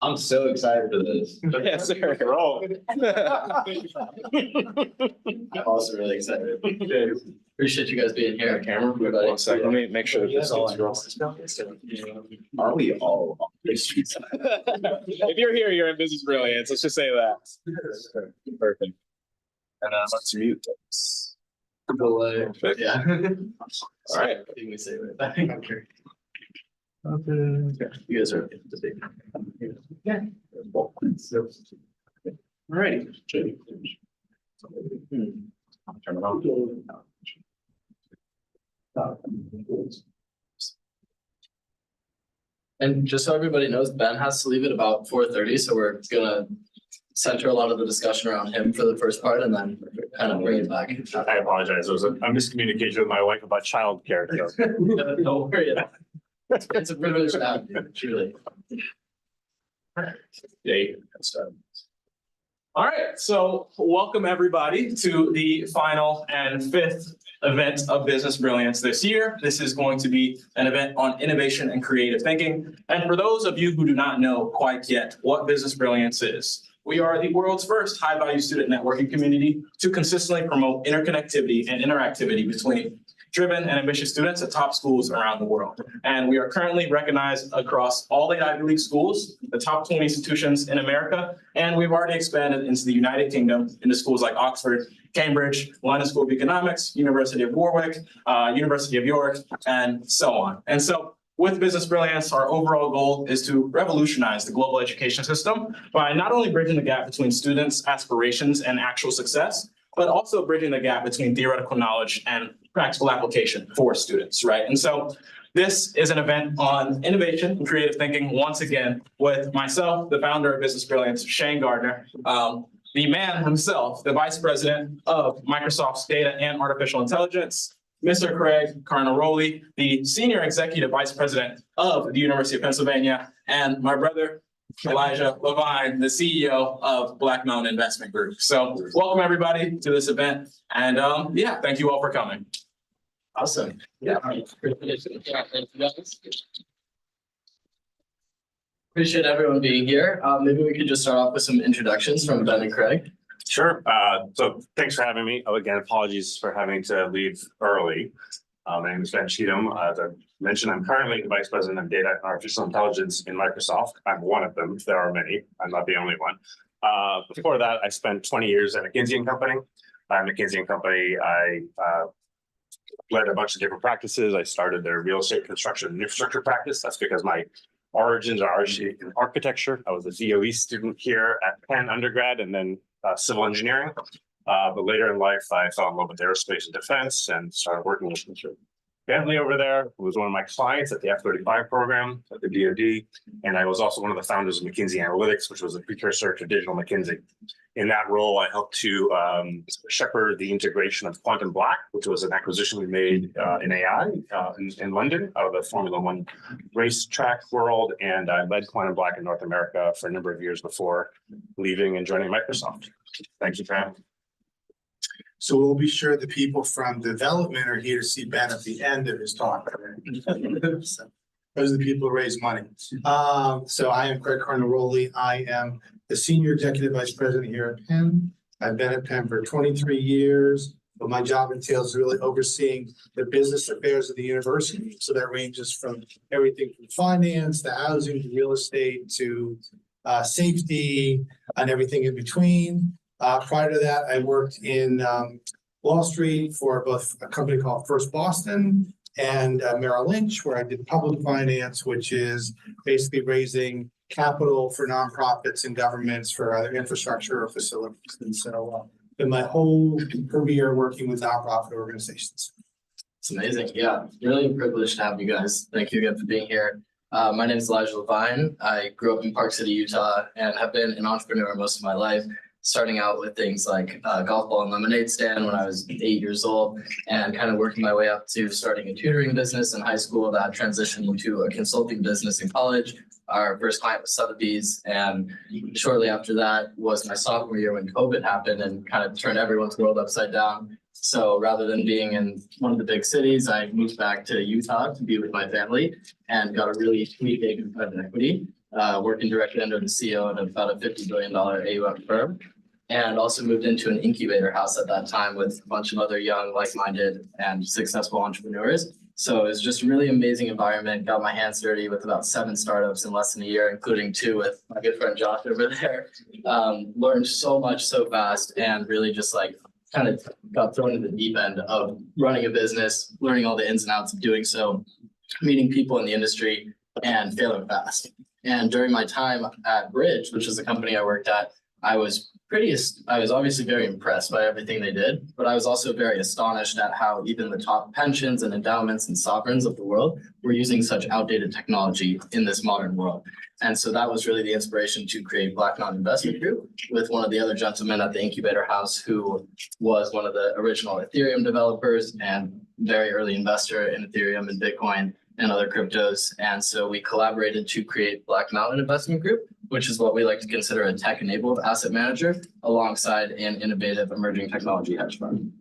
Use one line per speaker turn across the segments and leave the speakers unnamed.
I'm so excited for this.
Yes, sir. Roll.
I'm also really excited. Appreciate you guys being here. Camera, everybody.
1 second, let me make sure that this is rolling.
Are we all?
If you're here, you're in Business Brilliance. Let's just say that. Perfect. And let's mute this.
Delay. Yeah.
All right.
I think we say it right back. Okay. You guys are the big. Yeah. All righty. Turn it on. And just so everybody knows, Ben has to leave at about 4:30, so we're gonna center a lot of the discussion around him for the first part and then kind of bring it back.
I apologize. There was a miscommunication with my wife about childcare.
Don't worry. It's a privilege to have you, truly.
All right, so welcome everybody to the final and fifth event of Business Brilliance this year. This is going to be an event on innovation and creative thinking. And for those of you who do not know quite yet what Business Brilliance is, we are the world's first high-value student networking community to consistently promote interconnectivity and interactivity between driven and ambitious students at top schools around the world. And we are currently recognized across all 8 Ivy League schools, the top 20 institutions in America, and we've already expanded into the United Kingdom into schools like Oxford, Cambridge, London School of Economics, University of Warwick, University of York, and so on. And so with Business Brilliance, our overall goal is to revolutionize the global education system by not only bridging the gap between students' aspirations and actual success, but also bridging the gap between theoretical knowledge and practical application for students, right? And so this is an event on innovation and creative thinking, once again, with myself, the founder of Business Brilliance, Shane Gardner, the man himself, the vice president of Microsoft's Data and Artificial Intelligence, Mr. Craig Carnaroli, the senior executive vice president of the University of Pennsylvania, and my brother, Elijah Levine, the CEO of Black Mountain Investment Group. So welcome everybody to this event. And yeah, thank you all for coming.
Awesome. Yeah. Appreciate everyone being here. Maybe we could just start off with some introductions from Ben and Craig.
Sure. So thanks for having me. Again, apologies for having to leave early. My name is Ben Cheatham. As I mentioned, I'm currently the Vice President of Data and Artificial Intelligence in Microsoft. I'm one of them. There are many. I'm not the only one. Before that, I spent 20 years at McKinsey & Company. At McKinsey & Company, I led a bunch of different practices. I started their real estate construction and infrastructure practice. That's because my origins are actually in architecture. I was a DOE student here at Penn undergrad and then civil engineering. But later in life, I fell in love with aerospace and defense and started working with Mr. Bentley over there, who was one of my clients at the F-35 program at the DoD. And I was also one of the founders of McKinsey Analytics, which was a precursor to digital McKinsey. In that role, I helped to shepherd the integration of Quantum Black, which was an acquisition we made in AI in London out of the Formula One racetrack world. And I led Quantum Black in North America for a number of years before leaving and joining Microsoft. Thank you for having me.
So we'll be sure the people from development are here to see Ben at the end of his talk. So those are the people who raise money. So I am Craig Carnaroli. I am the Senior Executive Vice President here at Penn. I've been at Penn for 23 years, but my job entails really overseeing the business affairs of the university. So that ranges from everything from finance to housing to real estate to safety and everything in between. Prior to that, I worked in Wall Street for both a company called First Boston and Merrill Lynch, where I did public finance, which is basically raising capital for nonprofits and governments for either infrastructure or facilities. And so in my whole career working with nonprofit organizations.
It's amazing. Yeah, really privileged to have you guys. Thank you again for being here. My name is Elijah Levine. I grew up in Park City, Utah, and have been an entrepreneur most of my life. Starting out with things like golf ball and lemonade stand when I was 8 years old, and kind of working my way up to starting a tutoring business in high school that transitioned into a consulting business in college. Our first client was Sotheby's, and shortly after that was my sophomore year when COVID happened and kind of turned everyone's world upside down. So rather than being in one of the big cities, I moved back to Utah to be with my family and got a really sweet gig in private equity. working directly under the CEO at about a $50 billion AUM firm. And also moved into an incubator house at that time with a bunch of other young, like-minded and successful entrepreneurs. So it was just a really amazing environment. Got my hands dirty with about 7 startups in less than a year, including 2 with my good friend Josh over there. Learned so much so fast and really just like kind of got thrown into the deep end of running a business, learning all the ins and outs of doing so, meeting people in the industry and failing fast. And during my time at Bridge, which is the company I worked at, I was obviously very impressed by everything they did, but I was also very astonished at how even the top pensions and endowments and sovereigns of the world were using such outdated technology in this modern world. And so that was really the inspiration to create Black Mountain Investment Group with one of the other gentlemen at the incubator house who was one of the original Ethereum developers and very early investor in Ethereum and Bitcoin and other cryptos. And so we collaborated to create Black Mountain Investment Group, which is what we like to consider a tech-enabled asset manager alongside an innovative emerging technology hedge fund.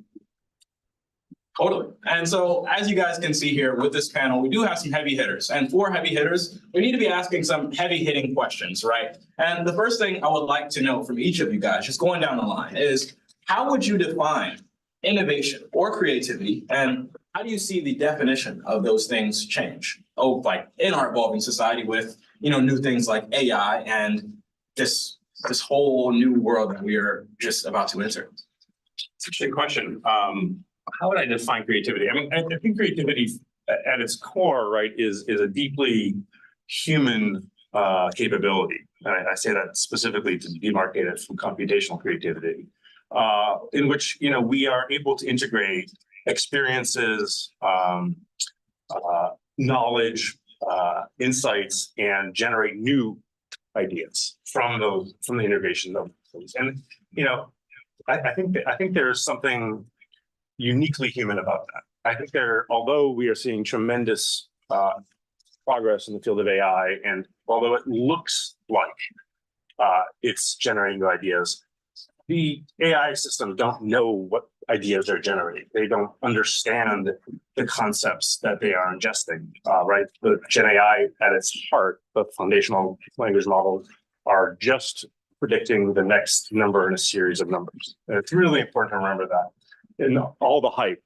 Totally. And so as you guys can see here with this panel, we do have some heavy hitters. And for heavy hitters, we need to be asking some heavy hitting questions, right? And the first thing I would like to know from each of you guys, just going down the line, is how would you define innovation or creativity? And how do you see the definition of those things change? Oh, like in our evolving society with, new things like AI and this whole new world that we are just about to enter.
It's actually a question. How would I define creativity? I mean, I think creativity at its core, right, is a deeply human capability. And I say that specifically to demarcate it from computational creativity, in which, we are able to integrate experiences, knowledge, insights, and generate new ideas from the integration of those. And I think there's something uniquely human about that. I think although we are seeing tremendous progress in the field of AI, and although it looks like it's generating new ideas, the AI systems don't know what ideas they're generating. They don't understand the concepts that they are ingesting, right? The Gen AI at its heart, the foundational language models, are just predicting the next number in a series of numbers. And it's really important to remember that. In all the hype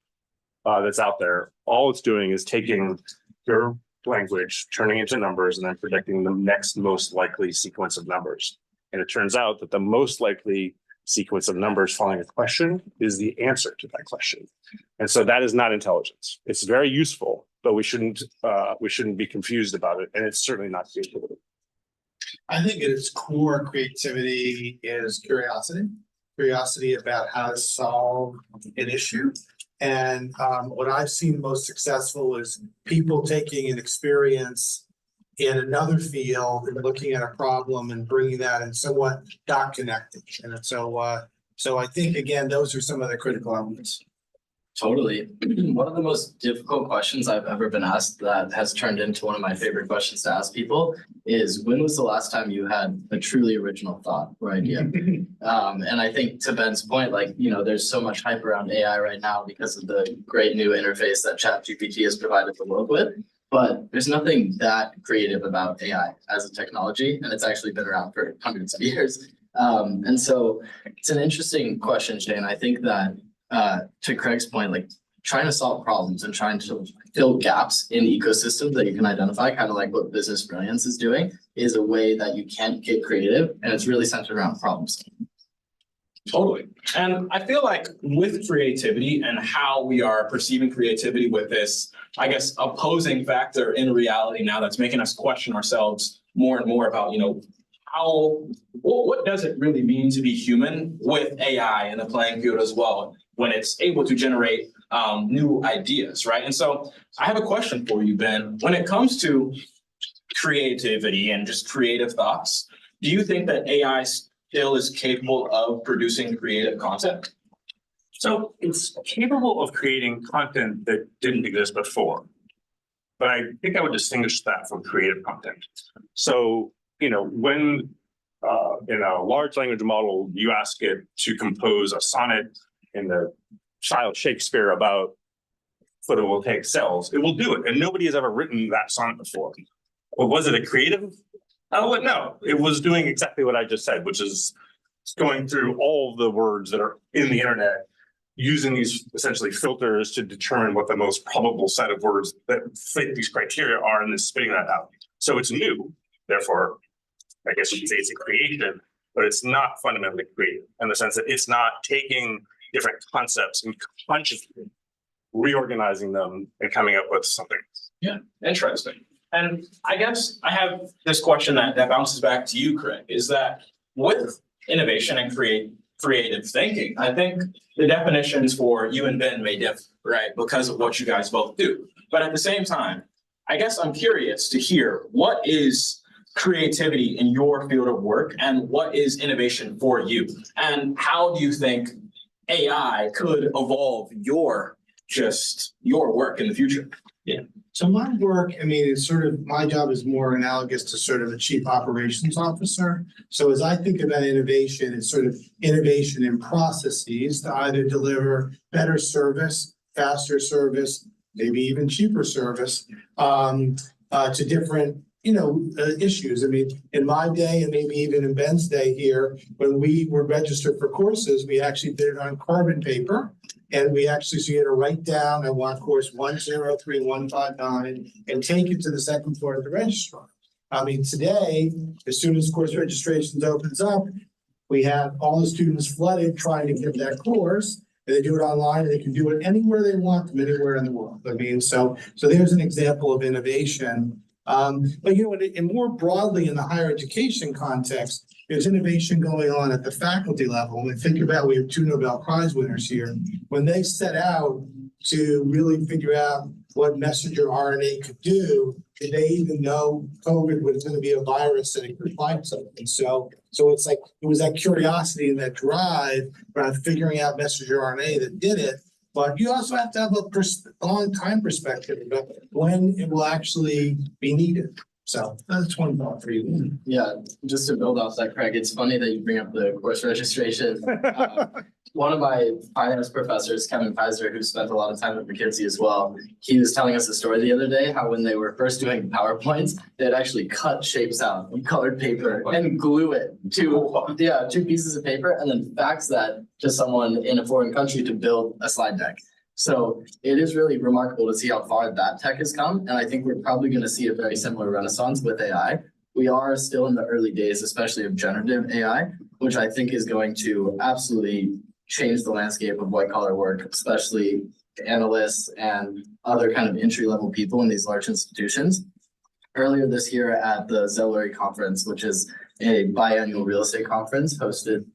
that's out there, all it's doing is taking your language, turning it into numbers, and then predicting the next most likely sequence of numbers. And it turns out that the most likely sequence of numbers following a question is the answer to that question. And so that is not intelligence. It's very useful, but we shouldn't be confused about it. And it's certainly not creativity.
I think at its core, creativity is curiosity about how to solve an issue. And what I've seen most successful is people taking an experience in another field and looking at a problem and bringing that and somewhat dot connecting. And so I think, again, those are some of the critical elements.
Totally. One of the most difficult questions I've ever been asked that has turned into one of my favorite questions to ask people is, when was the last time you had a truly original thought or idea? And I think to Ben's point, there's so much hype around AI right now because of the great new interface that ChatGPT has provided the world with. But there's nothing that creative about AI as a technology, and it's actually been around for hundreds of years. And so it's an interesting question, Shane. I think that to Craig's point, trying to solve problems and trying to fill gaps in the ecosystem that you can identify, kind of like what Business Brilliance is doing, is a way that you can't get creative, and it's really centered around problems.
Totally. And I feel like with creativity and how we are perceiving creativity with this, I guess, opposing factor in reality now that's making us question ourselves more and more about, what does it really mean to be human with AI in the playing field as well, when it's able to generate new ideas, right? And so I have a question for you, Ben. When it comes to creativity and just creative thoughts, do you think that AI still is capable of producing creative content?
So it's capable of creating content that didn't exist before. But I think I would distinguish that from creative content. So, when in a large language model, you ask it to compose a sonnet in the style of Shakespeare about photovoltaic cells, it will do it. And nobody has ever written that sonnet before. But was it a creative Oh, no, it was doing exactly what I just said, which is going through all of the words that are in the internet, using these essentially filters to determine what the most probable set of words that fit these criteria are, and then spitting that out. So it's new, therefore, I guess you could say it's a creation, but it's not fundamentally creative in the sense that it's not taking different concepts and consciously reorganizing them and coming up with something.
Yeah, interesting. And I guess I have this question that bounces back to you, Craig, is that with innovation and creative thinking, I think the definitions for you and Ben may differ, right? Because of what you guys both do. But at the same time, I guess I'm curious to hear, what is creativity in your field of work and what is innovation for you? And how do you think AI could evolve your work in the future?
So my work, I mean, it's sort of, my job is more analogous to sort of a chief operations officer. So as I think about innovation, it's sort of innovation in processes to either deliver better service, faster service, maybe even cheaper service, to different, issues. I mean, in my day and maybe even in Ben's day here, when we were registered for courses, we actually did it on carbon paper. And we actually, so you had to write down, I want course 103159 and take it to the second floor of the registrar. I mean, today, as soon as course registrations opens up, we have all the students flooded trying to get that course. And they do it online, and they can do it anywhere they want from anywhere in the world. I mean, so there's an example of innovation. But and more broadly in the higher education context, there's innovation going on at the faculty level. And think about, we have 2 Nobel Prize winners here. When they set out to really figure out what messenger RNA could do, did they even know COVID was going to be a virus and it could find something? So it's like, it was that curiosity and that drive around figuring out messenger RNA that did it. But you also have to have a long time perspective about when it will actually be needed. So that's one thought for you.
Yeah, just to build off that, Craig, it's funny that you bring up the course registration. One of my finance professors, Kevin Pfizer, who spent a lot of time at McKinsey as well, he was telling us a story the other day, how when they were first doing PowerPoints, they'd actually cut shapes out on colored paper and glue it to 2 pieces of paper and then fax that to someone in a foreign country to build a slide deck. So it is really remarkable to see how far that tech has come. And I think we're probably going to see a very similar renaissance with AI. We are still in the early days, especially of generative AI, which I think is going to absolutely change the landscape of white collar work, especially analysts and other kind of entry level people in these large institutions. Earlier this year at the Zellery conference, which is a biannual real estate conference hosted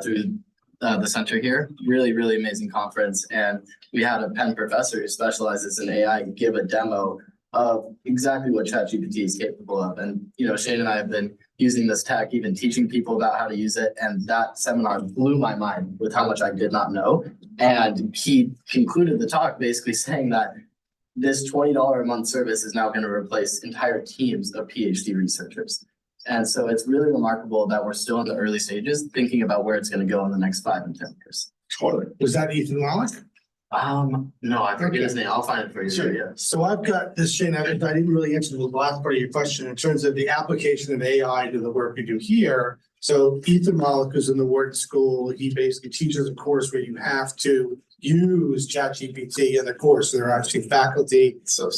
through the center here, really, really amazing conference. And we had a Penn professor who specializes in AI give a demo of exactly what ChatGPT is capable of. And, Shane and I have been using this tech, even teaching people about how to use it. And that seminar blew my mind with how much I did not know. And he concluded the talk basically saying that this $20 a month service is now going to replace entire teams of PhD researchers. And so it's really remarkable that we're still in the early stages thinking about where it's going to go in the next 5 and 10 years.
Totally. Was that Ethan Wallach?
No, I forget his name. I'll find it for you.
Sure.
Yeah.
So I've got this, Shane, I didn't really answer the last part of your question in terms of the application of AI to the work we do here. So Ethan Wallach is in the Wharton School. He basically teaches a course where you have to use ChatGPT in the course. There are actually faculty. So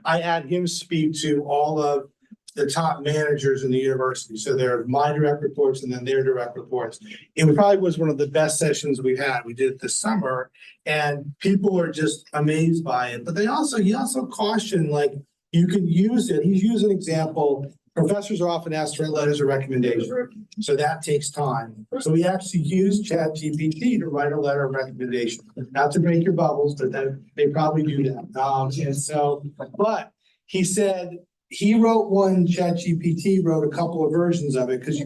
I had him speak to all of the top managers in the university. So there are my direct reports and then their direct reports. It probably was one of the best sessions we've had. We did it this summer and people are just amazed by it. But he also cautioned, like, you can use it. He's used an example. Professors are often asked to write letters of recommendation. So that takes time. So we actually use ChatGPT to write a letter of recommendation. Not to break your bubbles, but they probably do that. But he said, he wrote one, ChatGPT wrote a couple of versions of it because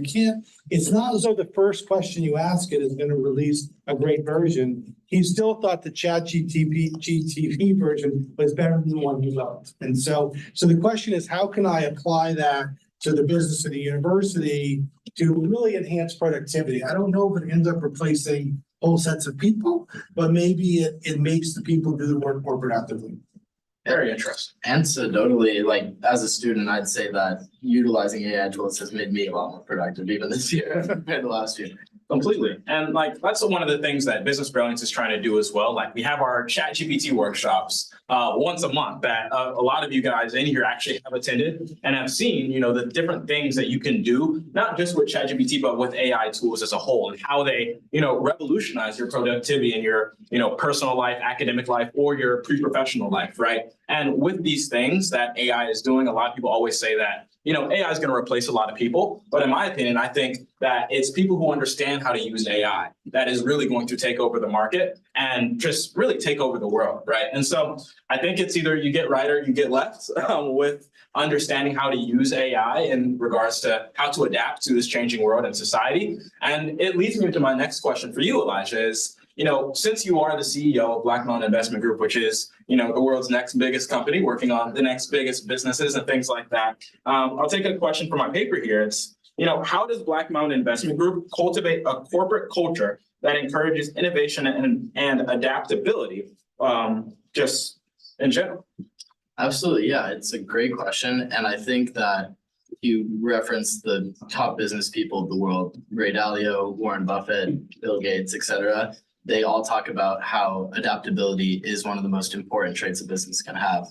it's not as though the first question you ask it is going to release a great version. He still thought the ChatGPT version was better than the one he wrote. And so the question is, how can I apply that to the business of the university to really enhance productivity? I don't know if it ends up replacing whole sets of people, but maybe it makes the people do the work more productively.
Very interesting.
Anecdotally, like as a student, I'd say that utilizing AI tools has made me a lot more productive even this year compared to last year.
Completely. And like, that's one of the things that Business Brilliance is trying to do as well. Like we have our ChatGPT workshops once a month that a lot of you guys in here actually have attended and have seen, the different things that you can do, not just with ChatGPT, but with AI tools as a whole and how they, revolutionize your productivity in your, personal life, academic life, or your pre-professional life, right? And with these things that AI is doing, a lot of people always say that, AI is going to replace a lot of people. But in my opinion, I think that it's people who understand how to use AI that is really going to take over the market and just really take over the world, right? And so I think it's either you get right or you get left with understanding how to use AI in regards to how to adapt to this changing world and society. And it leads me to my next question for you, Elijah, is, since you are the CEO of Black Mountain Investment Group, which is, the world's next biggest company working on the next biggest businesses and things like that. I'll take a question from my paper here. It's, how does Black Mountain Investment Group cultivate a corporate culture that encourages innovation and adaptability, just in general?
Absolutely. Yeah, it's a great question. And I think that you referenced the top business people of the world, Ray Dalio, Warren Buffett, Bill Gates, et cetera. They all talk about how adaptability is one of the most important traits a business can have.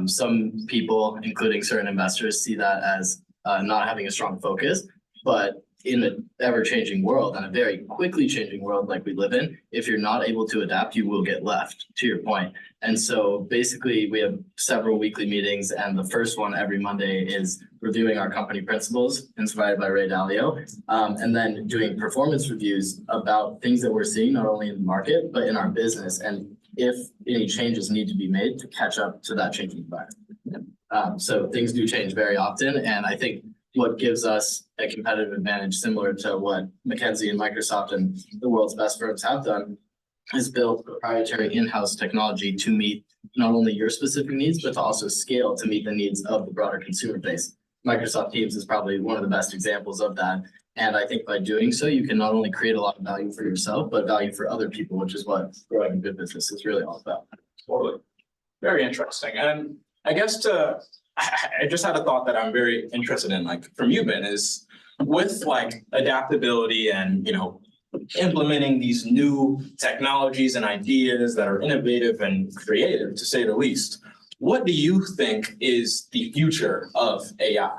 Some people, including certain investors, see that as not having a strong focus, but in an ever-changing world and a very quickly changing world like we live in, if you're not able to adapt, you will get left, to your point. And so basically we have several weekly meetings, and the first one every Monday is reviewing our company principles inspired by Ray Dalio, and then doing performance reviews about things that we're seeing not only in the market, but in our business, and if any changes need to be made to catch up to that changing environment. So things do change very often, and I think what gives us a competitive advantage similar to what McKinsey and Microsoft and the world's best firms have done is build proprietary in-house technology to meet not only your specific needs, but to also scale to meet the needs of the broader consumer base. Microsoft Teams is probably one of the best examples of that. And I think by doing so, you can not only create a lot of value for yourself, but value for other people, which is what growing a good business is really all about.
Totally. Very interesting. And I guess I just had a thought that I'm very interested in, like from you, Ben, is with like adaptability and, implementing these new technologies and ideas that are innovative and creative, to say the least. What do you think is the future of AI?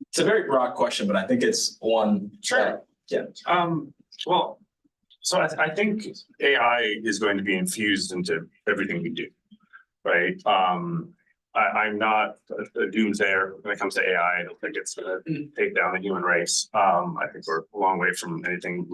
It's a very broad question, but I think it's one.
Sure.
Yeah.
Well, so I think AI is going to be infused into everything we do, right? I'm not a doomsayer when it comes to AI. I don't think it's going to take down the human race. I think we're a long way from anything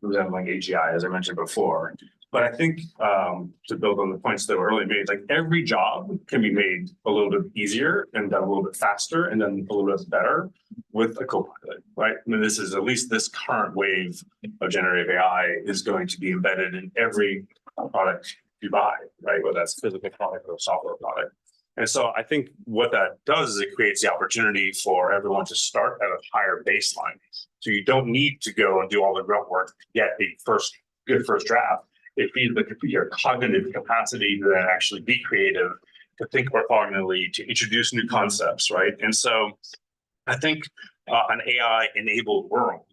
resembling AGI, as I mentioned before. But I think to build on the points that were earlier made, like every job can be made a little bit easier and done a little bit faster and then a little bit better with a co-pilot, right? I mean, this is at least this current wave of generative AI is going to be embedded in every product you buy, right? Whether that's a physical product or a software product. And so I think what that does is it creates the opportunity for everyone to start at a higher baseline. So you don't need to go and do all the grunt work to get a good first draft. It feeds your cognitive capacity to then actually be creative, to think orthogonally, to introduce new concepts, right? And so I think an AI-enabled world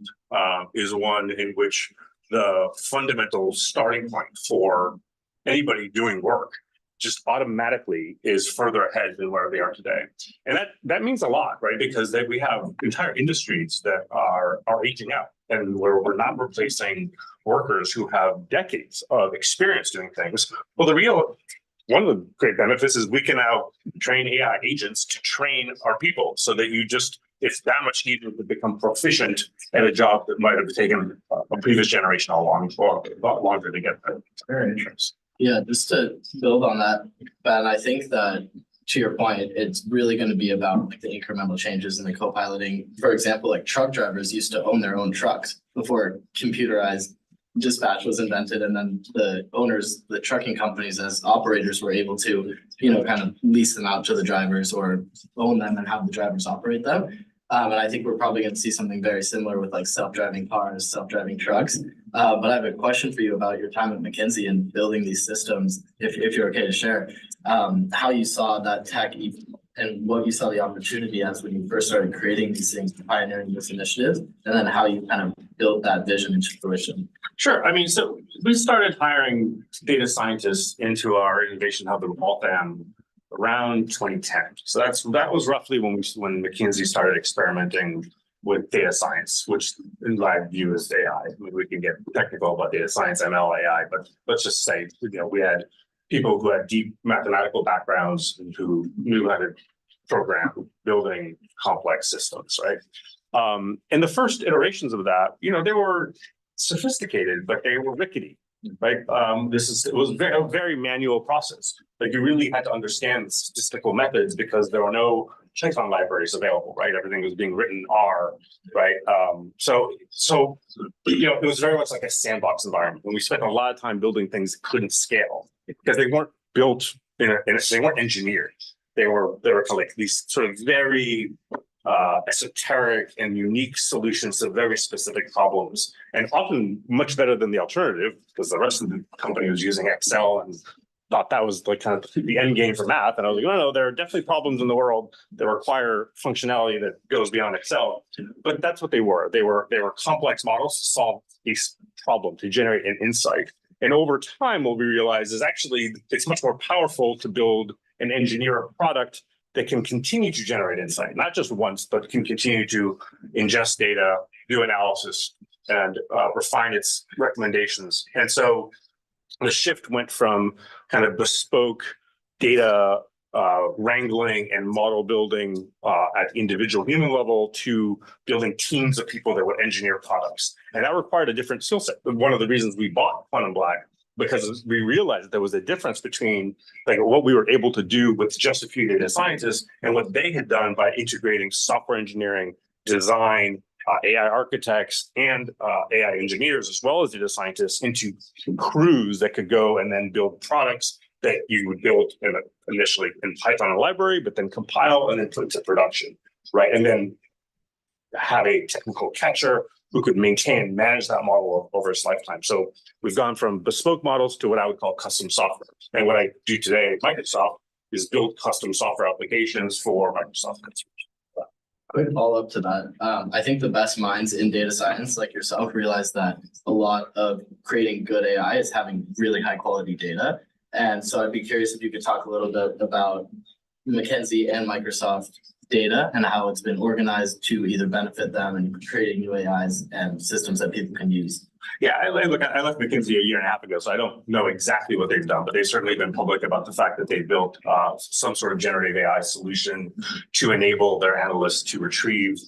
is one in which the fundamental starting point for anybody doing work just automatically is further ahead than where they are today. And that means a lot, right? Because we have entire industries that are aging out and where we're not replacing workers who have decades of experience doing things. Well, one of the great benefits is we can now train AI agents to train our people so that it's that much easier to become proficient at a job that might have taken a previous generation a lot longer to get there.
Very interesting.
Yeah, just to build on that, Ben, I think that to your point, it's really going to be about like the incremental changes in the co-piloting. For example, like truck drivers used to own their own trucks before computerized dispatch was invented, and then the owners, the trucking companies as operators were able to, kind of lease them out to the drivers or own them and have the drivers operate them. And I think we're probably going to see something very similar with like self-driving cars, self-driving trucks. But I have a question for you about your time at McKinsey and building these systems, if you're okay to share, how you saw that tech and what you saw the opportunity as when you first started creating these things, pioneering this initiative, and then how you kind of built that vision into fruition.
Sure. I mean, so we started hiring data scientists into our innovation hub in Waltham around 2010. So that was roughly when McKinsey started experimenting with data science, which in my view is AI. I mean, we can get technical about data science, ML, AI, but let's just say, we had people who had deep mathematical backgrounds and who knew how to program building complex systems, right? And the first iterations of that, they were sophisticated, but they were rickety, right? It was a very manual process. Like you really had to understand the statistical methods because there were no Python libraries available, right? Everything was being written in R, right? So it was very much like a sandbox environment. And we spent a lot of time building things that couldn't scale because they weren't built they weren't engineered. They were kind of like these sort of very esoteric and unique solutions to very specific problems, and often much better than the alternative because the rest of the company was using Excel and thought that was like kind of the end game for math. And I was like, no, there are definitely problems in the world that require functionality that goes beyond Excel. But that's what they were. They were complex models to solve a problem, to generate an insight. And over time, what we realized is actually it's much more powerful to build and engineer a product that can continue to generate insight, not just once, but can continue to ingest data, do analysis, and refine its recommendations. And so the shift went from kind of bespoke data wrangling and model building at the individual human level to building teams of people that would engineer products. And that required a different skill set. One of the reasons we bought Quantum Black, because we realized that there was a difference between like what we were able to do with just a few data scientists and what they had done by integrating software engineering, design, AI architects, and AI engineers, as well as data scientists, into crews that could go and then build products that you would build initially in Python or library, but then compile and then put to production, right? And then have a technical catcher who could maintain and manage that model over its lifetime. So we've gone from bespoke models to what I would call custom software. And what I do today at Microsoft is build custom software applications for Microsoft customers.
Quick follow-up to that. I think the best minds in data science, like yourself, realize that a lot of creating good AI is having really high quality data. And so I'd be curious if you could talk a little bit about McKinsey and Microsoft data and how it's been organized to either benefit them in creating new AIs and systems that people can use.
Yeah, I left McKinsey a year and a half ago, so I don't know exactly what they've done, but they've certainly been public about the fact that they built some sort of generative AI solution to enable their analysts to retrieve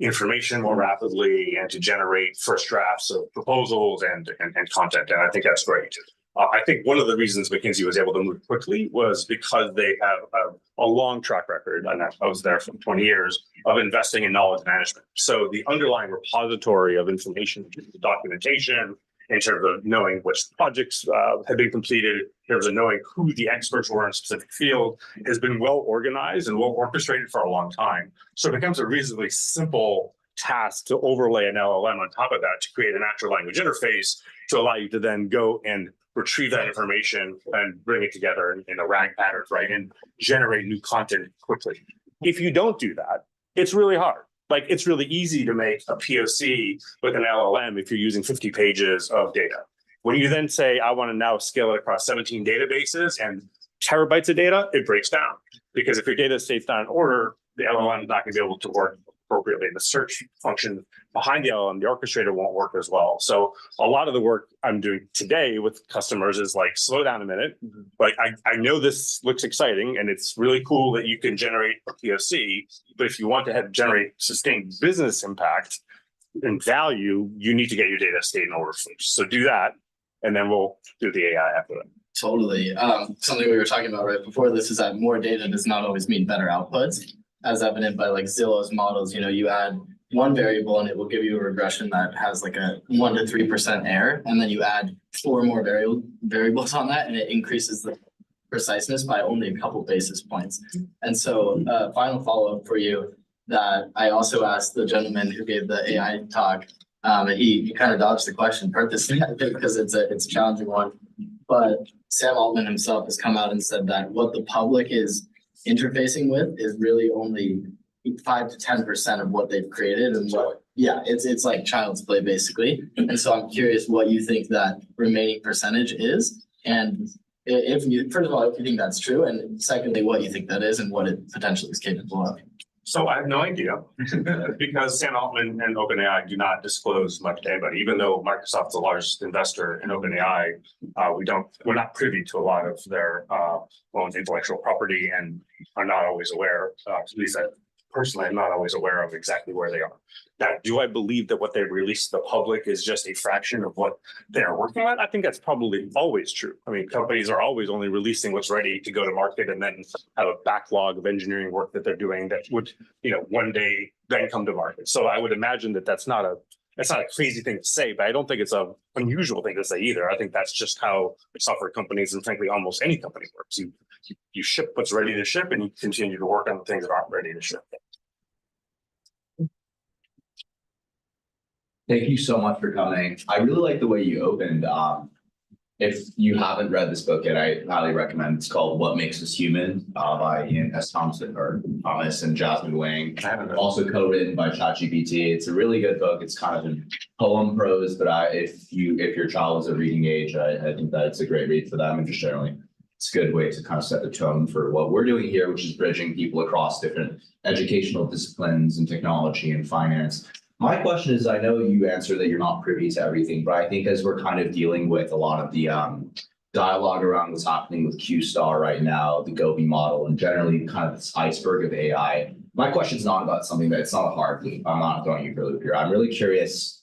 information more rapidly and to generate first drafts of proposals and content. And I think that's great. I think one of the reasons McKinsey was able to move quickly was because they have a long track record, and I was there for 20 years, of investing in knowledge management. So the underlying repository of information, the documentation, in terms of knowing which projects have been completed, in terms of knowing who the experts were in a specific field, has been well organized and well orchestrated for a long time. So it becomes a reasonably simple task to overlay an LLM on top of that to create a natural language interface to allow you to then go and retrieve that information and bring it together in a RAG pattern, right? And generate new content quickly. If you don't do that, it's really hard. Like it's really easy to make a POC with an LLM if you're using 50 pages of data. When you then say, I want to now scale it across 17 databases and terabytes of data, it breaks down. Because if your data stays not in order, the LLM is not going to be able to work appropriately. The search function behind the LLM, the orchestrator won't work as well. So a lot of the work I'm doing today with customers is like, slow down a minute. Like I know this looks exciting and it's really cool that you can generate a POC, but if you want to generate sustained business impact and value, you need to get your data state in order first. So do that, and then we'll do the AI after that.
Totally. Something we were talking about right before this is that more data does not always mean better outputs, as evident by like Zillow's models. You add one variable and it will give you a regression that has like a 1 to 3% error, and then you add 4 more variables on that and it increases the preciseness by only a couple basis points. And so final follow-up for you, that I also asked the gentleman who gave the AI talk. And he kind of dodged the question purposely, I think, because it's a challenging one. But Sam Altman himself has come out and said that what the public is interfacing with is really only 5 to 10% of what they've created, and what, yeah, it's like child's play basically. And so I'm curious what you think that remaining percentage is, and if you, first of all, if you think that's true, and secondly, what you think that is and what it potentially is capable of.
So I have no idea because Sam Altman and OpenAI do not disclose much to anybody, even though Microsoft's the largest investor in OpenAI. We're not privy to a lot of their own intellectual property and are not always aware, at least I personally am not always aware of exactly where they are. Now, do I believe that what they release to the public is just a fraction of what they're working on? I think that's probably always true. I mean, companies are always only releasing what's ready to go to market and then have a backlog of engineering work that they're doing that would, one day then come to market. So I would imagine that that's not a crazy thing to say, but I don't think it's an unusual thing to say either. I think that's just how software companies and frankly, almost any company works. You ship what's ready to ship and you continue to work on the things that aren't ready to ship.
Thank you so much for coming. I really like the way you opened. If you haven't read this book yet, I highly recommend. It's called What Makes Us Human by Ian S. Thomas and Jasmine Wang. Also co-written by ChatGPT. It's a really good book. It's kind of in poem prose, but if your child is of reading age, I think that it's a great read for them, and just generally, it's a good way to kind of set the tone for what we're doing here, which is bridging people across different educational disciplines and technology and finance. My question is, I know you answered that you're not privy to everything, but I think as we're kind of dealing with a lot of the dialogue around what's happening with Q-Star right now, the Gobi model, and generally kind of this iceberg of AI, my question is not about something it's not a hard loop. I'm not throwing you for a loop here. I'm really curious.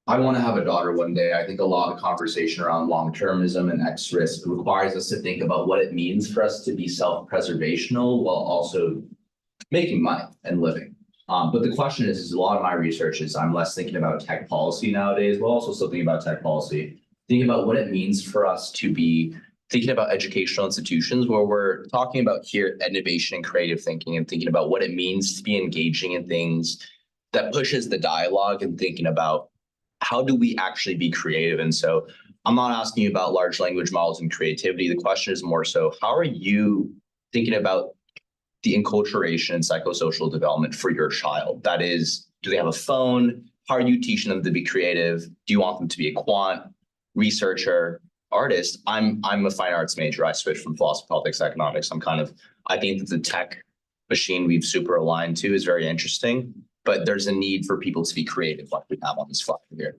I want to have a daughter one day. I think a lot of conversation around long-termism and X risk requires us to think about what it means for us to be self-preservational while also making money and living. But the question is a lot of my research is I'm less thinking about tech policy nowadays, but also still thinking about tech policy, thinking about what it means for us to be thinking about educational institutions where we're talking about here innovation and creative thinking and thinking about what it means to be engaging in things that pushes the dialogue and thinking about how do we actually be creative. And so I'm not asking you about large language models and creativity. The question is more so, how are you thinking about the enculturation and psychosocial development for your child? That is, do they have a phone? How are you teaching them to be creative? Do you want them to be a quant, researcher, artist? I'm a fine arts major. I switched from philosophy, politics, economics. I think that the tech machine we've super aligned to is very interesting, but there's a need for people to be creative like we have on this flyer here.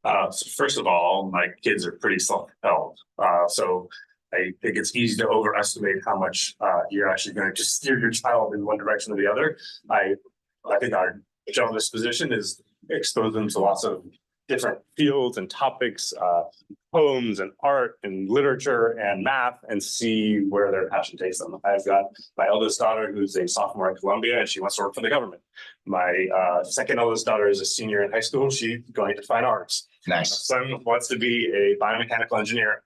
So first of all, my kids are pretty self-propelled. So I think it's easy to overestimate how much you're actually going to just steer your child in one direction or the other. I think our general disposition is expose them to lots of different fields and topics, poems and art and literature and math, and see where their passion takes them. I've got my eldest daughter who's a sophomore at Columbia and she wants to work for the government. My second eldest daughter is a senior in high school. She's going to fine arts.
Nice.
My son wants to be a biomechanical engineer.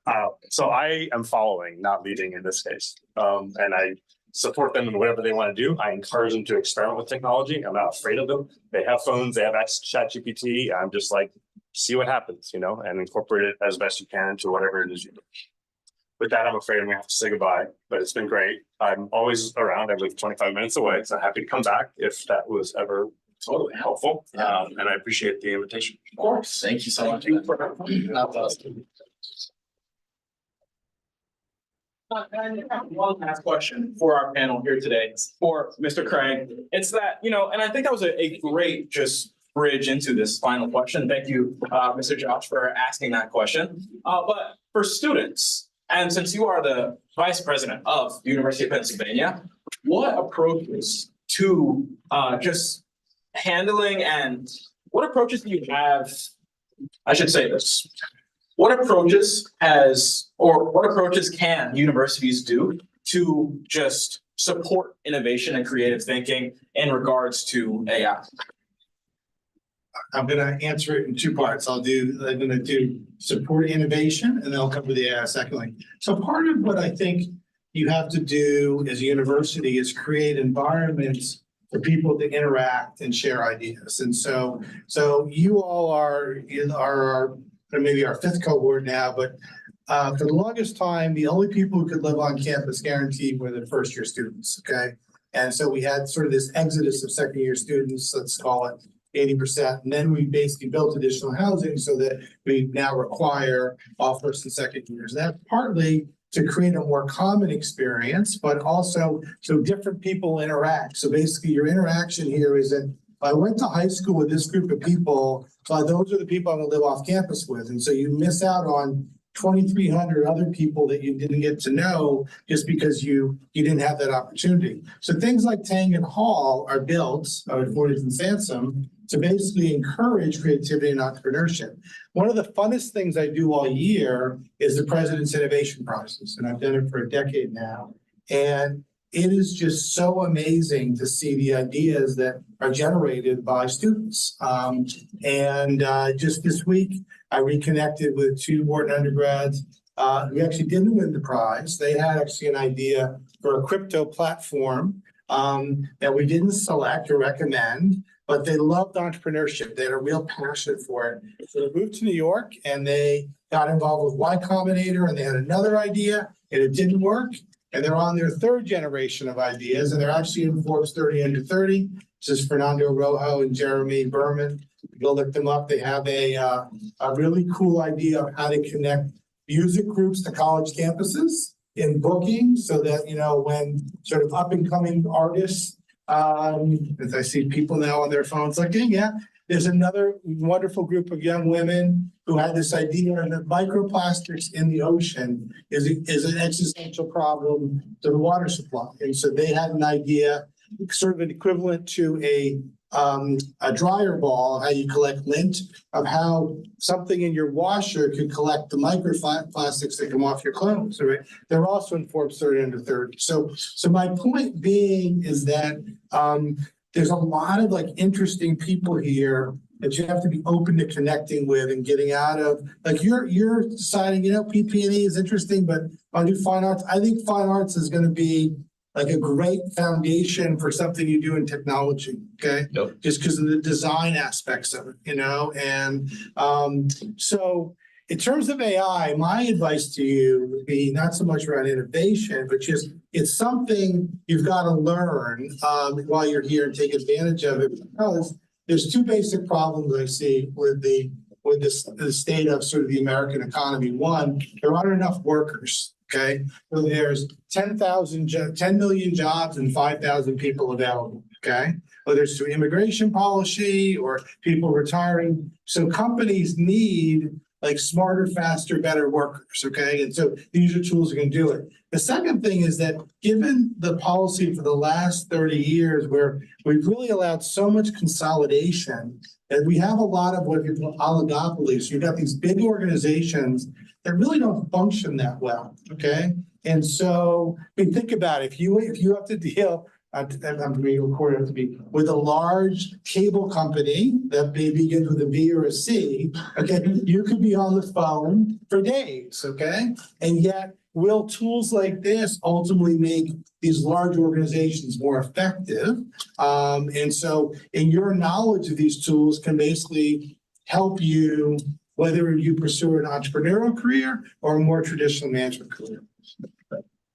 So I am following, not leading in this case. And I support them in whatever they want to do. I encourage them to experiment with technology. I'm not afraid of them. They have phones, they have ChatGPT. I'm just like, see what happens, and incorporate it as best you can into whatever it is you do. With that, I'm afraid I'm gonna have to say goodbye, but it's been great. I'm always around. I live 25 minutes away, so happy to come back if that was ever totally helpful. And I appreciate the invitation.
Of course. Thank you so much.
One last question for our panel here today for Mr. Craig. It's that, and I think that was a great just bridge into this final question. Thank you, Mr. Josh, for asking that question. But for students, and since you are the vice president of the University of Pennsylvania, what approaches to just handling and what approaches do you have? I should say this. What approaches can universities do to just support innovation and creative thinking in regards to AI?
I'm going to answer it in two parts. I'm going to do support innovation and then I'll cover the AI secondly. So part of what I think, you have to do as a university is create environments for people to interact and share ideas. And so you all are maybe our fifth cohort now, but for the longest time, the only people who could live on campus guaranteed were the first year students, okay? And so we had sort of this exodus of second year students, let's call it 80%. And then we basically built additional housing so that we now require all first and second years. And that's partly to create a more common experience, but also so different people interact. So basically your interaction here is that I went to high school with this group of people, those are the people I'm gonna live off campus with. And so you miss out on 2,300 other people that you didn't get to know just because you didn't have that opportunity. So things like Tang and Hall are built at Fortis and Sansom to basically encourage creativity and entrepreneurship. One of the funnest things I do all year is the President's Innovation Prizes, and I've done it for a decade now. And it is just so amazing to see the ideas that are generated by students. Just this week, I reconnected with two Wharton undergrads who actually didn't win the prize. They had actually an idea for a crypto platform that we didn't select or recommend, but they loved entrepreneurship. They had a real passion for it. So they moved to New York and they got involved with Y Combinator, and they had another idea and it didn't work. And they're on their third generation of ideas, and they're actually in Forbes 30 under 30. This is Fernando Rojo and Jeremy Berman. Go look them up. They have a really cool idea of how to connect music groups to college campuses in booking, so that, you know, when sort of up and coming artists, as I see people now on their phones looking, yeah, there's another wonderful group of young women who had this idea that microplastics in the ocean is an existential problem to the water supply. And so they had an idea, sort of an equivalent to a dryer ball, how you collect lint, of how something in your washer could collect the microplastics that come off your clothes, right? They're also in Forbes 30 under 30. So my point being is that there's a lot of like interesting people here that you have to be open to connecting with and getting out of. Like you're deciding, you know, PP&E is interesting, but I'll do fine arts. I think fine arts is going to be like a great foundation for something you do in technology, okay?
Yep.
Just because of the design aspects of it, you know? And so in terms of AI, my advice to you would be not so much around innovation, but just it's something you've got to learn while you're here and take advantage of it, because there's two basic problems I see with the state of sort of the American economy. One, there aren't enough workers. Okay, so there's 10 million jobs and 5,000 people available. Okay, whether it's through immigration policy or people retiring. So companies need like smarter, faster, better workers. Okay, and so these are tools that can do it. The second thing is that given the policy for the last 30 years, where we've really allowed so much consolidation, and we have a lot of what you call oligopolies. So you've got these big organizations that really don't function that well, okay? And so, I mean, think about it. If you have to deal, I'm being recorded to be with a large cable company that may begin with a V or a C, okay? You could be on the phone for days, okay? And yet, will tools like this ultimately make these large organizations more effective? And so, in your knowledge of these tools can basically help you, whether you pursue an entrepreneurial career or a more traditional management career.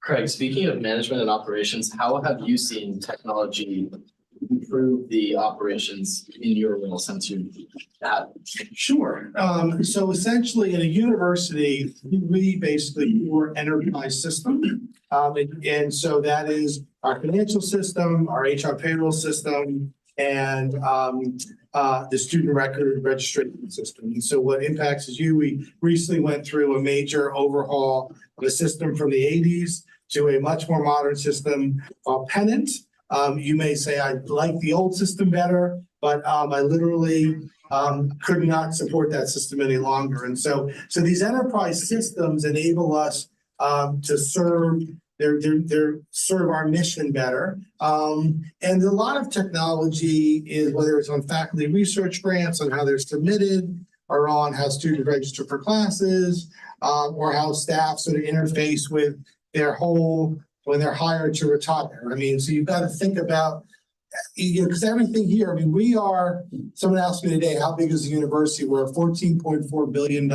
Craig, speaking of management and operations, how have you seen technology improve the operations in your role since you had?
Sure. So essentially, in a university, we basically do enterprise system. And so that is our financial system, our HR payroll system, and the student record registration system. And so what impacts is you. We recently went through a major overhaul of a system from the 80s to a much more modern system called Pennant. You may say, I like the old system better, but I literally could not support that system any longer. And so these enterprise systems enable us to serve serve our mission better. And a lot of technology is, whether it's on faculty research grants, on how they're submitted, or on how students register for classes, or how staff sort of interface with their whole when they're hired to retire. I mean, so you've got to think about, because everything here, I mean, someone asked me today, how big is the university? We're a $14.4 billion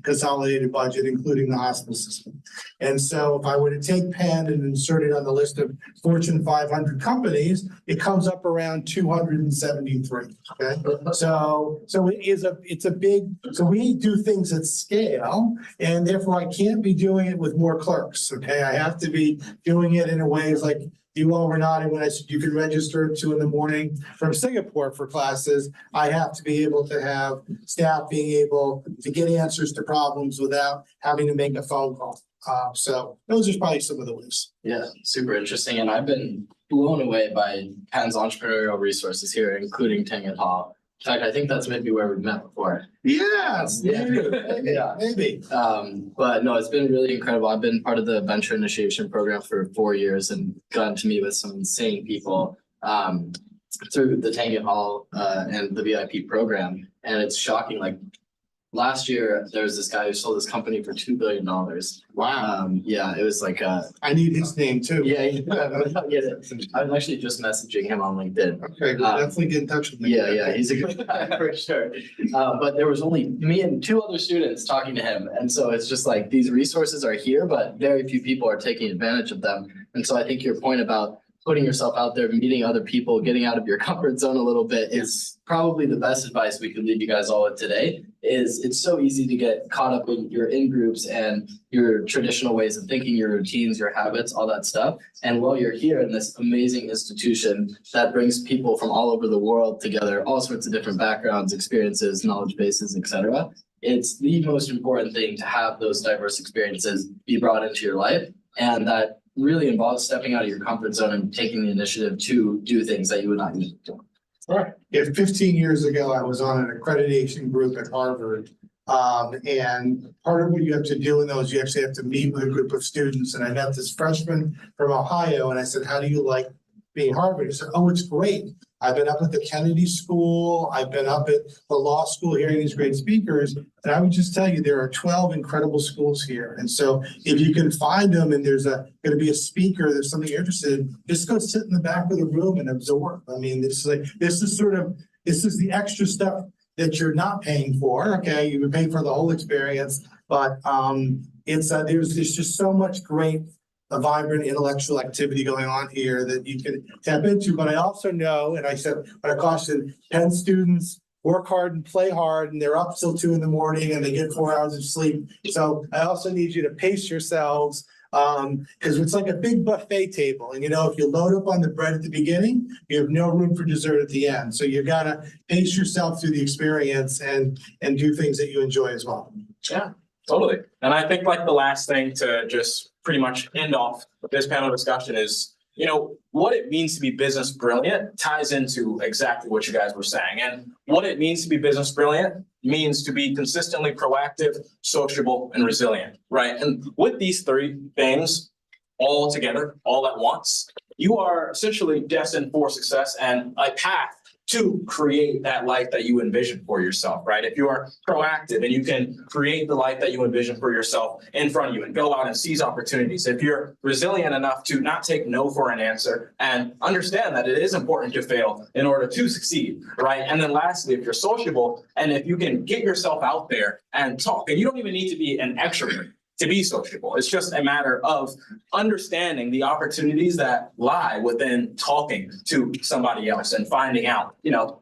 consolidated budget, including the hospital system. And so if I were to take Penn and insert it on the list of Fortune 500 companies, it comes up around 273, okay? So it's a big, so we do things at scale, and therefore I can't be doing it with more clerks, okay? I have to be doing it in a way like you all were nodding when I said you can register at 2 a.m. from Singapore for classes. I have to be able to have staff being able to get answers to problems without having to make a phone call. So those are probably some of the ways.
Yeah, super interesting. And I've been blown away by Penn's entrepreneurial resources here, including Tinget Hall. In fact, I think that's maybe where we've met before.
Yes,
Yeah.
maybe,
Yeah.
maybe.
But no, it's been really incredible. I've been part of the venture initiation program for 4 years and gotten to meet with some insane people through the Tinget Hall and the VIP program. And it's shocking. Like last year, there was this guy who sold his company for $2 billion.
Wow.
Yeah, it was like
I need his name too.
yeah, I was actually just messaging him on LinkedIn.
Okay, we'll definitely get in touch with me.
Yeah, he's a good guy for sure. But there was only me and 2 other students talking to him. And so it's just like these resources are here, but very few people are taking advantage of them. And so I think your point about putting yourself out there, meeting other people, getting out of your comfort zone a little bit is probably the best advice we could leave you guys all with today. Is it's so easy to get caught up in your in-groups and your traditional ways of thinking, your routines, your habits, all that stuff. And while you're here in this amazing institution that brings people from all over the world together, all sorts of different backgrounds, experiences, knowledge bases, etc., it's the most important thing to have those diverse experiences be brought into your life. And that really involves stepping out of your comfort zone and taking the initiative to do things that you would not usually do.
Yeah, 15 years ago, I was on an accreditation group at Harvard. And part of what you have to do in those, you actually have to meet with a group of students. And I met this freshman from Ohio and I said, how do you like being Harvard? He said, oh, it's great. I've been up at the Kennedy School. I've been up at the law school hearing these great speakers. And I would just tell you, there are 12 incredible schools here. And so if you can find them and there's going to be a speaker, there's something you're interested in, just go sit in the back of the room and absorb. I mean, this is the extra stuff that you're not paying for. Okay, you're paying for the whole experience, but there's just so much great a vibrant intellectual activity going on here that you can tap into. But I also know, and I said, but I caution Penn students work hard and play hard, and they're up till 2 a.m. and they get 4 hours of sleep. So I also need you to pace yourselves because it's like a big buffet table. And if you load up on the bread at the beginning, you have no room for dessert at the end. So you gotta pace yourself through the experience and do things that you enjoy as well.
Yeah, totally. And I think like the last thing to just pretty much end off this panel discussion is, what it means to be business brilliant ties into exactly what you guys were saying. And what it means to be business brilliant means to be consistently proactive, sociable, and resilient, right? And with these 3 things all together, all at once, you are essentially destined for success and a path to create that life that you envision for yourself, right? If you are proactive and you can create the life that you envision for yourself in front of you and go out and seize opportunities, if you're resilient enough to not take no for an answer and understand that it is important to fail in order to succeed, right? And then lastly, if you're sociable and if you can get yourself out there and talk, and you don't even need to be an extrovert to be sociable. It's just a matter of understanding the opportunities that lie within talking to somebody else and finding out,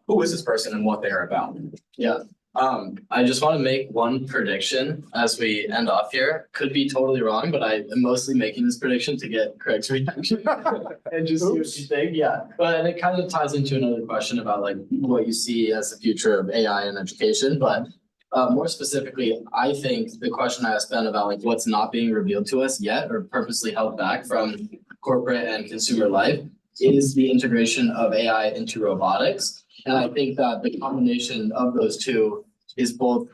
who is this person and what they're about.
Yeah. I just want to make one prediction as we end off here. Could be totally wrong, but I am mostly making this prediction to get Craig's reaction and just see what you think. Yeah. But it kind of ties into another question about like what you see as the future of AI in education. But more specifically, I think the question I asked Ben about like what's not being revealed to us yet or purposely held back from corporate and consumer life is the integration of AI into robotics. And I think that the combination of those two is both,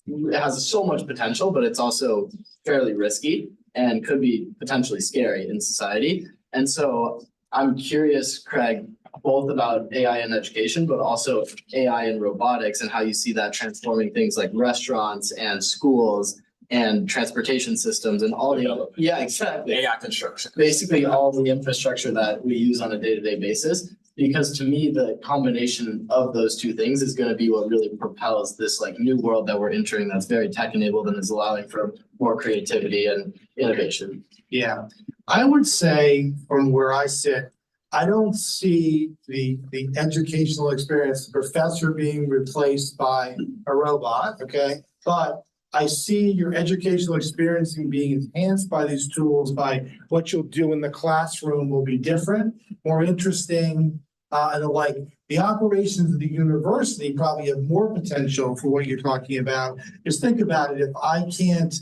it has so much potential, but it's also fairly risky and could be potentially scary in society. And so I'm curious, Craig, both about AI in education, but also AI in robotics and how you see that transforming things like restaurants and schools and transportation systems and all the, yeah, exactly.
AI construction.
Basically all the infrastructure that we use on a day-to-day basis. Because to me, the combination of those two things is gonna be what really propels this like new world that we're entering that's very tech-enabled and is allowing for more creativity and innovation.
Yeah, I would say from where I sit, I don't see the educational experience, the professor being replaced by a robot, okay? But I see your educational experience being enhanced by these tools, by what you'll do in the classroom will be different, more interesting. And like the operations of the university probably have more potential for what you're talking about. Just think about it, if I can't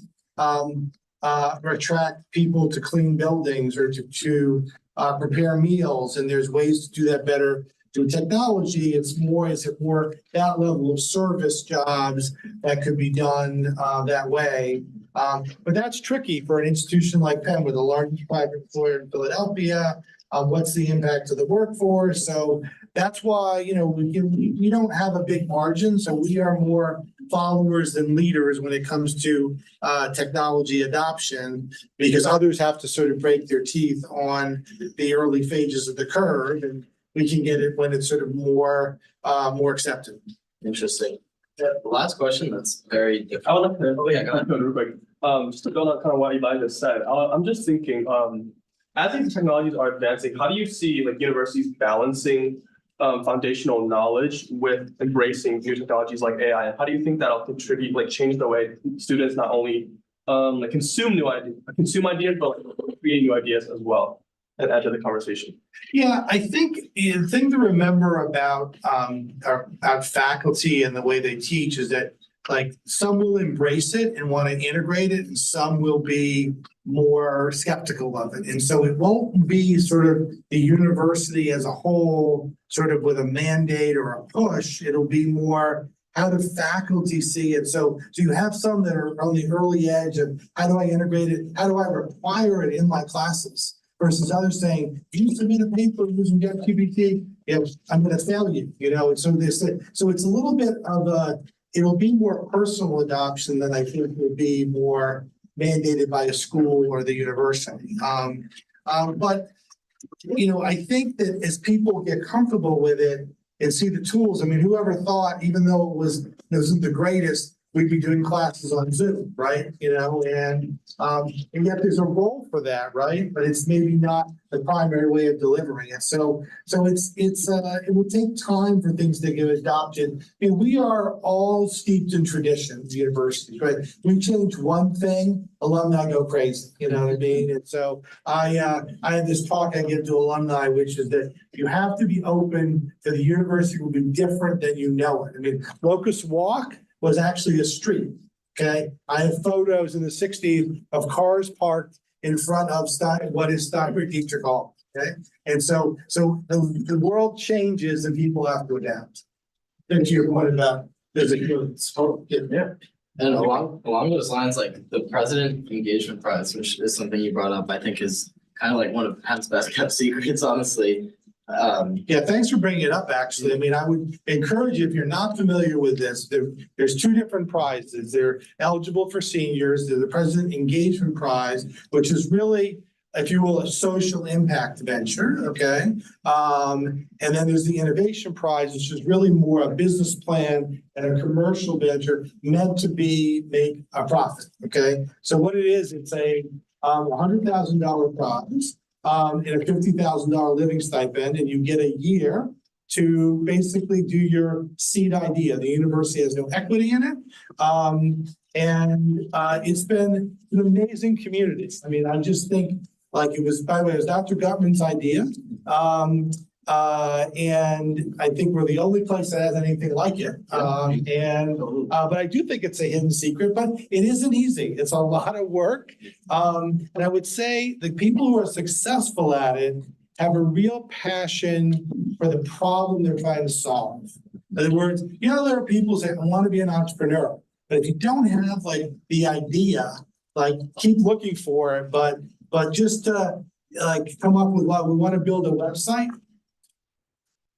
attract people to clean buildings or to prepare meals, and there's ways to do that better through technology. Is it more that level of service jobs that could be done that way? But that's tricky for an institution like Penn, with the largest private employer in Philadelphia. What's the impact to the workforce? So that's why, we don't have a big margin, so we are more followers than leaders when it comes to technology adoption, because others have to sort of break their teeth on the early phases of the curve, and we can get it when it's sort of more accepted.
Interesting. The last question that's very different.
I would like to,
Oh, yeah, go ahead.
real quick. Just to build on kind of what Eli just said, I'm just thinking, as these technologies are advancing, how do you see like universities balancing foundational knowledge with embracing new technologies like AI? And how do you think that'll contribute, like change the way students not only like consume ideas, but like, create new ideas as well and add to the conversation?
Yeah, I think the thing to remember about our faculty and the way they teach is that like some will embrace it and want to integrate it, and some will be more skeptical of it. And so it won't be sort of the university as a whole, sort of with a mandate or a push. It'll be more, how do faculty see it? So you have some that are on the early edge of, how do I integrate it? How do I require it in my classes? Versus others saying, you submit a paper using ChatGPT, I'm going to fail you, And so so it's a little bit of it'll be more personal adoption than I think will be more mandated by a school or the university. But I think that as people get comfortable with it and see the tools, I mean, whoever thought, even though it wasn't the greatest, we'd be doing classes on Zoom, right? And yet there's a role for that, right? But it's maybe not the primary way of delivering it. So it will take time for things to get adopted. And we are all steeped in tradition, universities, right? We change one thing, alumni go crazy, you know what I mean? And so I have this talk I give to alumni, which is that you have to be open to the university will be different than you know it. I mean, Locust Walk was actually a street, okay? I have photos in the 60s of cars parked in front of what is Steinberg Dietrich Hall, okay? And so the world changes and people have to adapt. Then to your point about there's a
Yeah. And along those lines, like the President Engagement Prize, which is something you brought up, I think is kind of like one of Penn's best kept secrets, honestly.
Yeah, thanks for bringing it up, actually. I mean, I would encourage you, if you're not familiar with this, there's two different prizes. They're eligible for seniors. There's the President Engagement Prize, which is really, if you will, a social impact venture, okay? And then there's the Innovation Prize, which is really more a business plan and a commercial venture meant to make a profit, okay? So what it is, it's a $100,000 prize. And a $50,000 living stipend, and you get a year to basically do your seed idea. The university has no equity in it. And it's been an amazing community. I mean, I just think like it was, by the way, it was Dr. Gutman's idea. And I think we're the only place that has anything like it. But I do think it's a hidden secret, but it isn't easy. It's a lot of work. And I would say the people who are successful at it have a real passion for the problem they're trying to solve. In other words, there are people who say, I want to be an entrepreneur. But if you don't have like the idea, like keep looking for it, but just like come up with what we want to build a website.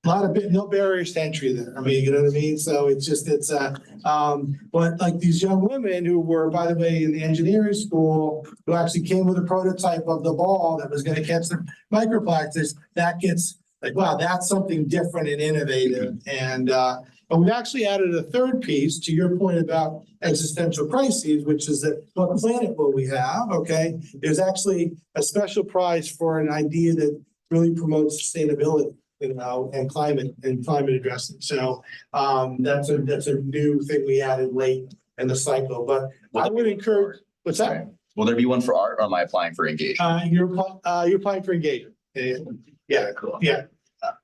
no barriers to entry there. I mean, you know what I mean? So but like these young women who were, by the way, in the engineering school, who actually came with a prototype of the ball that was gonna catch the microplastics, that gets like, wow, that's something different and innovative. And, but we've actually added a third piece to your point about existential crises, which is that what planet will we have? Okay, there's actually a special prize for an idea that really promotes sustainability, you know, and climate addressing. So that's a new thing we added late in the cycle. But I would encourage. What's that?
Will there be one for art, or am I applying for engagement?
You're applying for engagement. Yeah,
Cool.
yeah,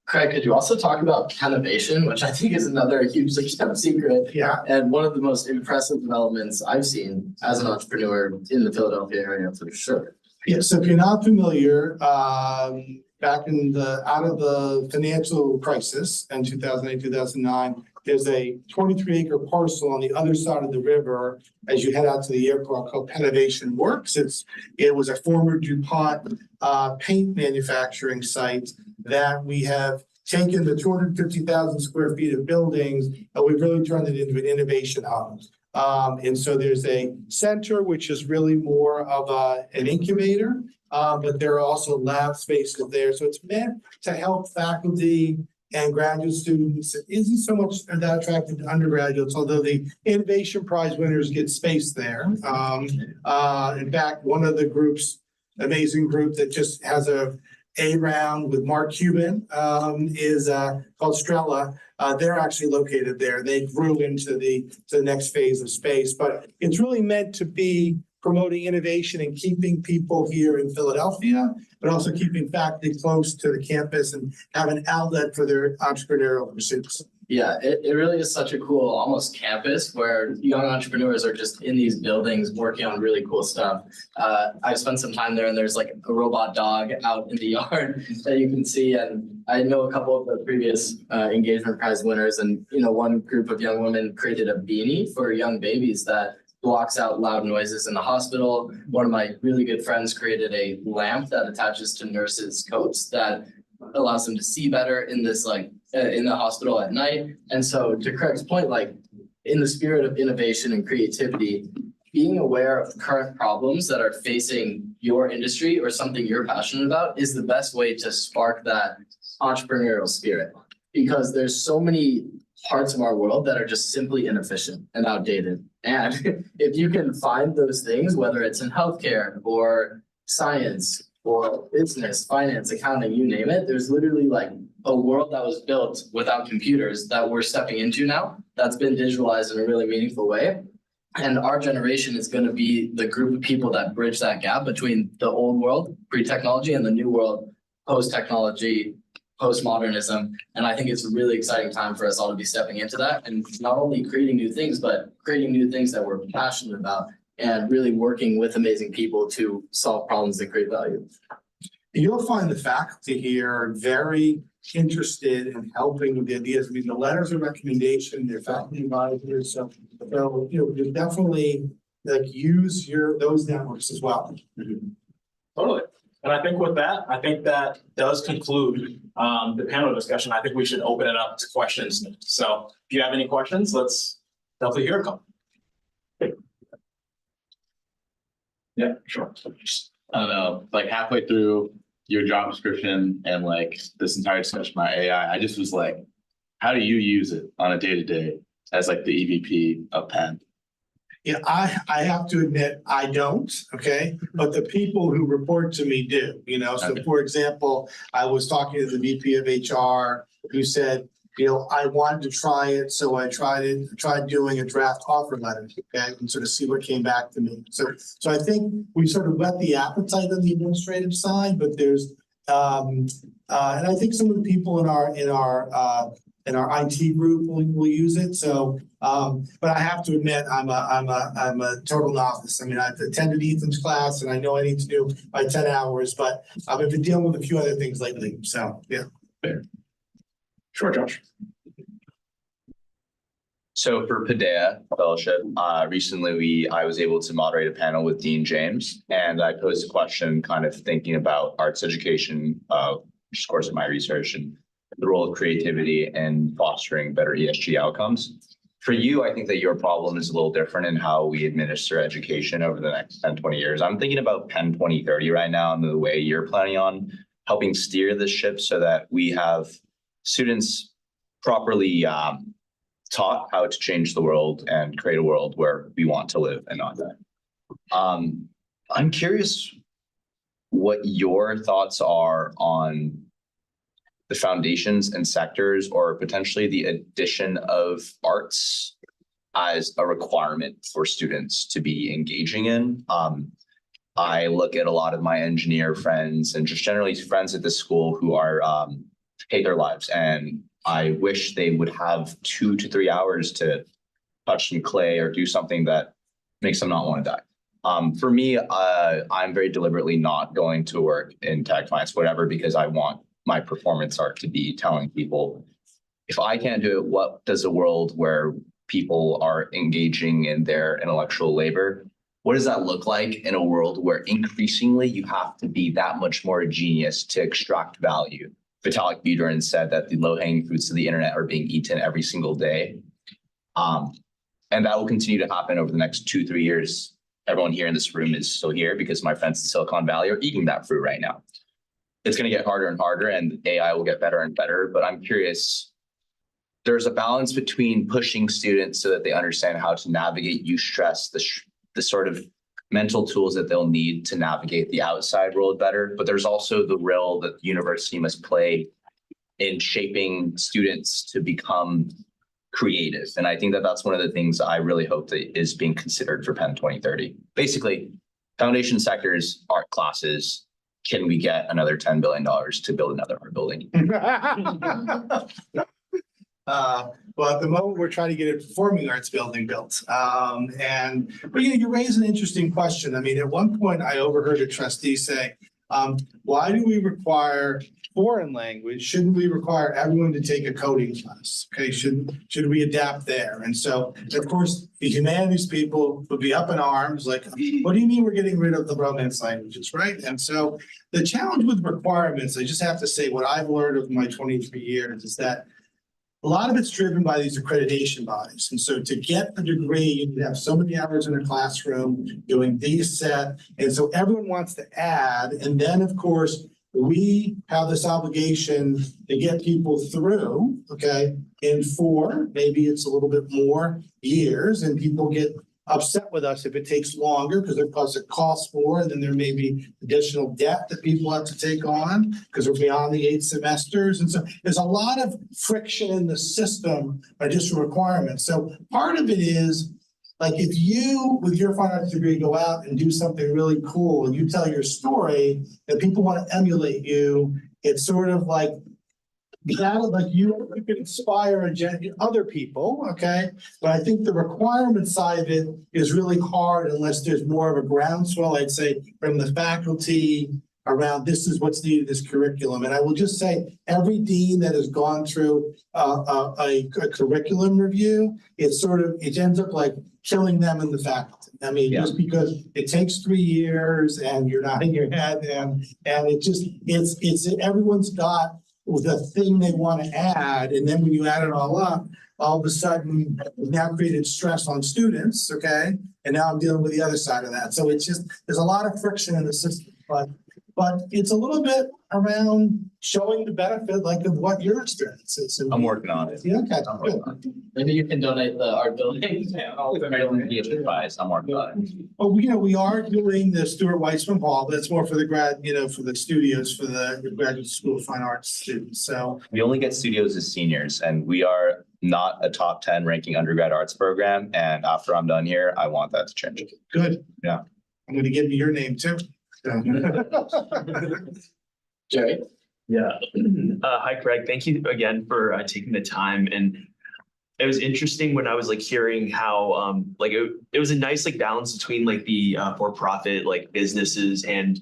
Craig, could you also talk about Canovation, which I think is another hugely kept secret
yeah.
and one of the most impressive developments I've seen as an entrepreneur in the Philadelphia area for sure.
Yeah, so if you're not familiar, back out of the financial crisis in 2008, 2009, there's a 23-acre parcel on the other side of the river as you head out to the airport called Canovation Works. It was a former DuPont paint manufacturing site that we have taken the 250,000 square feet of buildings and we've really turned it into an innovation hub. And so there's a center, which is really more of an incubator, but there are also lab spaces there. So it's meant to help faculty and graduate students. It isn't so much that attractive to undergraduates, although the Innovation Prize winners get space there. In fact, one of the groups, amazing group that just has a round with Mark Cuban, is called Strela. They're actually located there. They grew into the next phase of space, but it's really meant to be promoting innovation and keeping people here in Philadelphia, but also keeping faculty close to the campus and have an outlet for their entrepreneurial pursuits.
Yeah, it really is such a cool, almost campus where young entrepreneurs are just in these buildings working on really cool stuff. I've spent some time there and there's like a robot dog out in the yard that you can see. And I know a couple of the previous engagement prize winners, and you know, one group of young women created a beanie for young babies that blocks out loud noises in the hospital. One of my really good friends created a lamp that attaches to nurses' coats that allows them to see better in this in the hospital at night. And so to Craig's point, like in the spirit of innovation and creativity, being aware of current problems that are facing your industry or something you're passionate about is the best way to spark that entrepreneurial spirit, because there's so many parts of our world that are just simply inefficient and outdated. And if you can find those things, whether it's in healthcare or science or business, finance, accounting, you name it, there's literally like a world that was built without computers that we're stepping into now, that's been digitalized in a really meaningful way. And our generation is going to be the group of people that bridge that gap between the old world, pre-technology, and the new world, post-technology, post-modernism. And I think it's a really exciting time for us all to be stepping into that and not only creating new things, but creating new things that we're passionate about and really working with amazing people to solve problems that create value.
You'll find the faculty here very interested in helping with the ideas. I mean, the letters of recommendation, their faculty advisors, so you know, you definitely like use those networks as well.
Totally. And I think with that, I think that does conclude the panel discussion. I think we should open it up to questions. So if you have any questions, let's definitely hear a couple.
Yeah, sure. I don't know, like halfway through your job description and like this entire discussion about AI, I just was like, how do you use it on a day-to-day as like the EVP of Penn?
Yeah, I have to admit, I don't, okay? But the people who report to me do, you know? So
Okay.
for example, I was talking to the VP of HR who said, you know, I wanted to try it, so I tried doing a draft offer letter, okay, and sort of see what came back to me. So I think we sort of whet the appetite on the administrative side, but there's and I think some of the people in our IT group will use it. So, but I have to admit, I'm a total novice. I mean, I've attended Ethan's class, and I know I need to do my 10 hours, but I've been dealing with a few other things lately. So, yeah.
Fair.
Sure, Josh.
So for Padea Fellowship, recently I was able to moderate a panel with Dean James, and I posed a question kind of thinking about arts education, which is of course in my research, and the role of creativity and fostering better ESG outcomes. For you, I think that your problem is a little different in how we administer education over the next 10, 20 years. I'm thinking about Penn 2030 right now and the way you're planning on helping steer the ship so that we have students properly taught how to change the world and create a world where we want to live and not die. I'm curious what your thoughts are on the foundations and sectors, or potentially the addition of arts as a requirement for students to be engaging in. I look at a lot of my engineer friends and just generally friends at this school who are hate their lives, and I wish they would have 2 to 3 hours to touch some clay or do something that makes them not want to die. For me, I'm very deliberately not going to work in tech, finance, whatever, because I want my performance art to be telling people, if I can't do it, what does a world where people are engaging in their intellectual labor, what does that look like in a world where increasingly you have to be that much more a genius to extract value? Vitalik Buterin said that the low-hanging fruits of the internet are being eaten every single day. And that will continue to happen over the next 2-3 years. Everyone here in this room is still here because my friends in Silicon Valley are eating that fruit right now. It's going to get harder and harder, and AI will get better and better. But I'm curious, there's a balance between pushing students so that they understand how to navigate eustress, the sort of mental tools that they'll need to navigate the outside world better. But there's also the role that the university must play in shaping students to become creative. And I think that that's one of the things I really hope that is being considered for Penn 2030. Basically, foundation sectors, art classes. Can we get another $10 billion to build another art building?
Well, at the moment, we're trying to get a performing arts building built. But you raise an interesting question. I mean, at one point, I overheard a trustee say, why do we require foreign language? Shouldn't we require everyone to take a coding class? Okay, should we adapt there? And so, of course, the humanities people would be up in arms, like, what do you mean we're getting rid of the Romance languages, right? And so the challenge with requirements, I just have to say what I've learned of my 23 years is that a lot of it's driven by these accreditation bodies. And so to get the degree, you need to have so many hours in a classroom doing these set. And so everyone wants to add. And then, of course, we have this obligation to get people through, okay, in 4, maybe it's a little bit more years, and people get upset with us if it takes longer because it costs more, and then there may be additional debt that people have to take on because we're beyond the 8 semesters. And so there's a lot of friction in the system by just requirements. So part of it is, like, if you, with your fine arts degree, go out and do something really cool and you tell your story that people want to emulate you, it's sort of like that, like you can inspire other people, okay? But I think the requirement side of it is really hard unless there's more of a groundswell, I'd say, from the faculty around this is what's needed in this curriculum. And I will just say, every dean that has gone through a curriculum review, it ends up like killing them in the faculty. I mean, just because it takes 3 years and you're nodding your head and it's everyone's got the thing they want to add. And then when you add it all up, all of a sudden we've now created stress on students, okay? And now I'm dealing with the other side of that. So it's just, there's a lot of friction in the system, but it's a little bit around showing the benefit, like, of what your experience is. And
I'm working on it.
yeah, okay,
I'm
good.
working on it.
Maybe you can donate the art building.
I'm working on it.
Well, we are doing the Stuart Weitzman Hall, but it's more for the for the studios, for the Graduate School of Fine Arts students. So
We only get studios as seniors, and we are not a top 10 ranking undergrad arts program. And after I'm done here, I want that to change.
good.
Yeah.
I'm going to give you your name too.
Jerry?
Yeah. Hi, Craig. Thank you again for taking the time. And it was interesting when I was like hearing how it was a nice like balance between like the for-profit like businesses and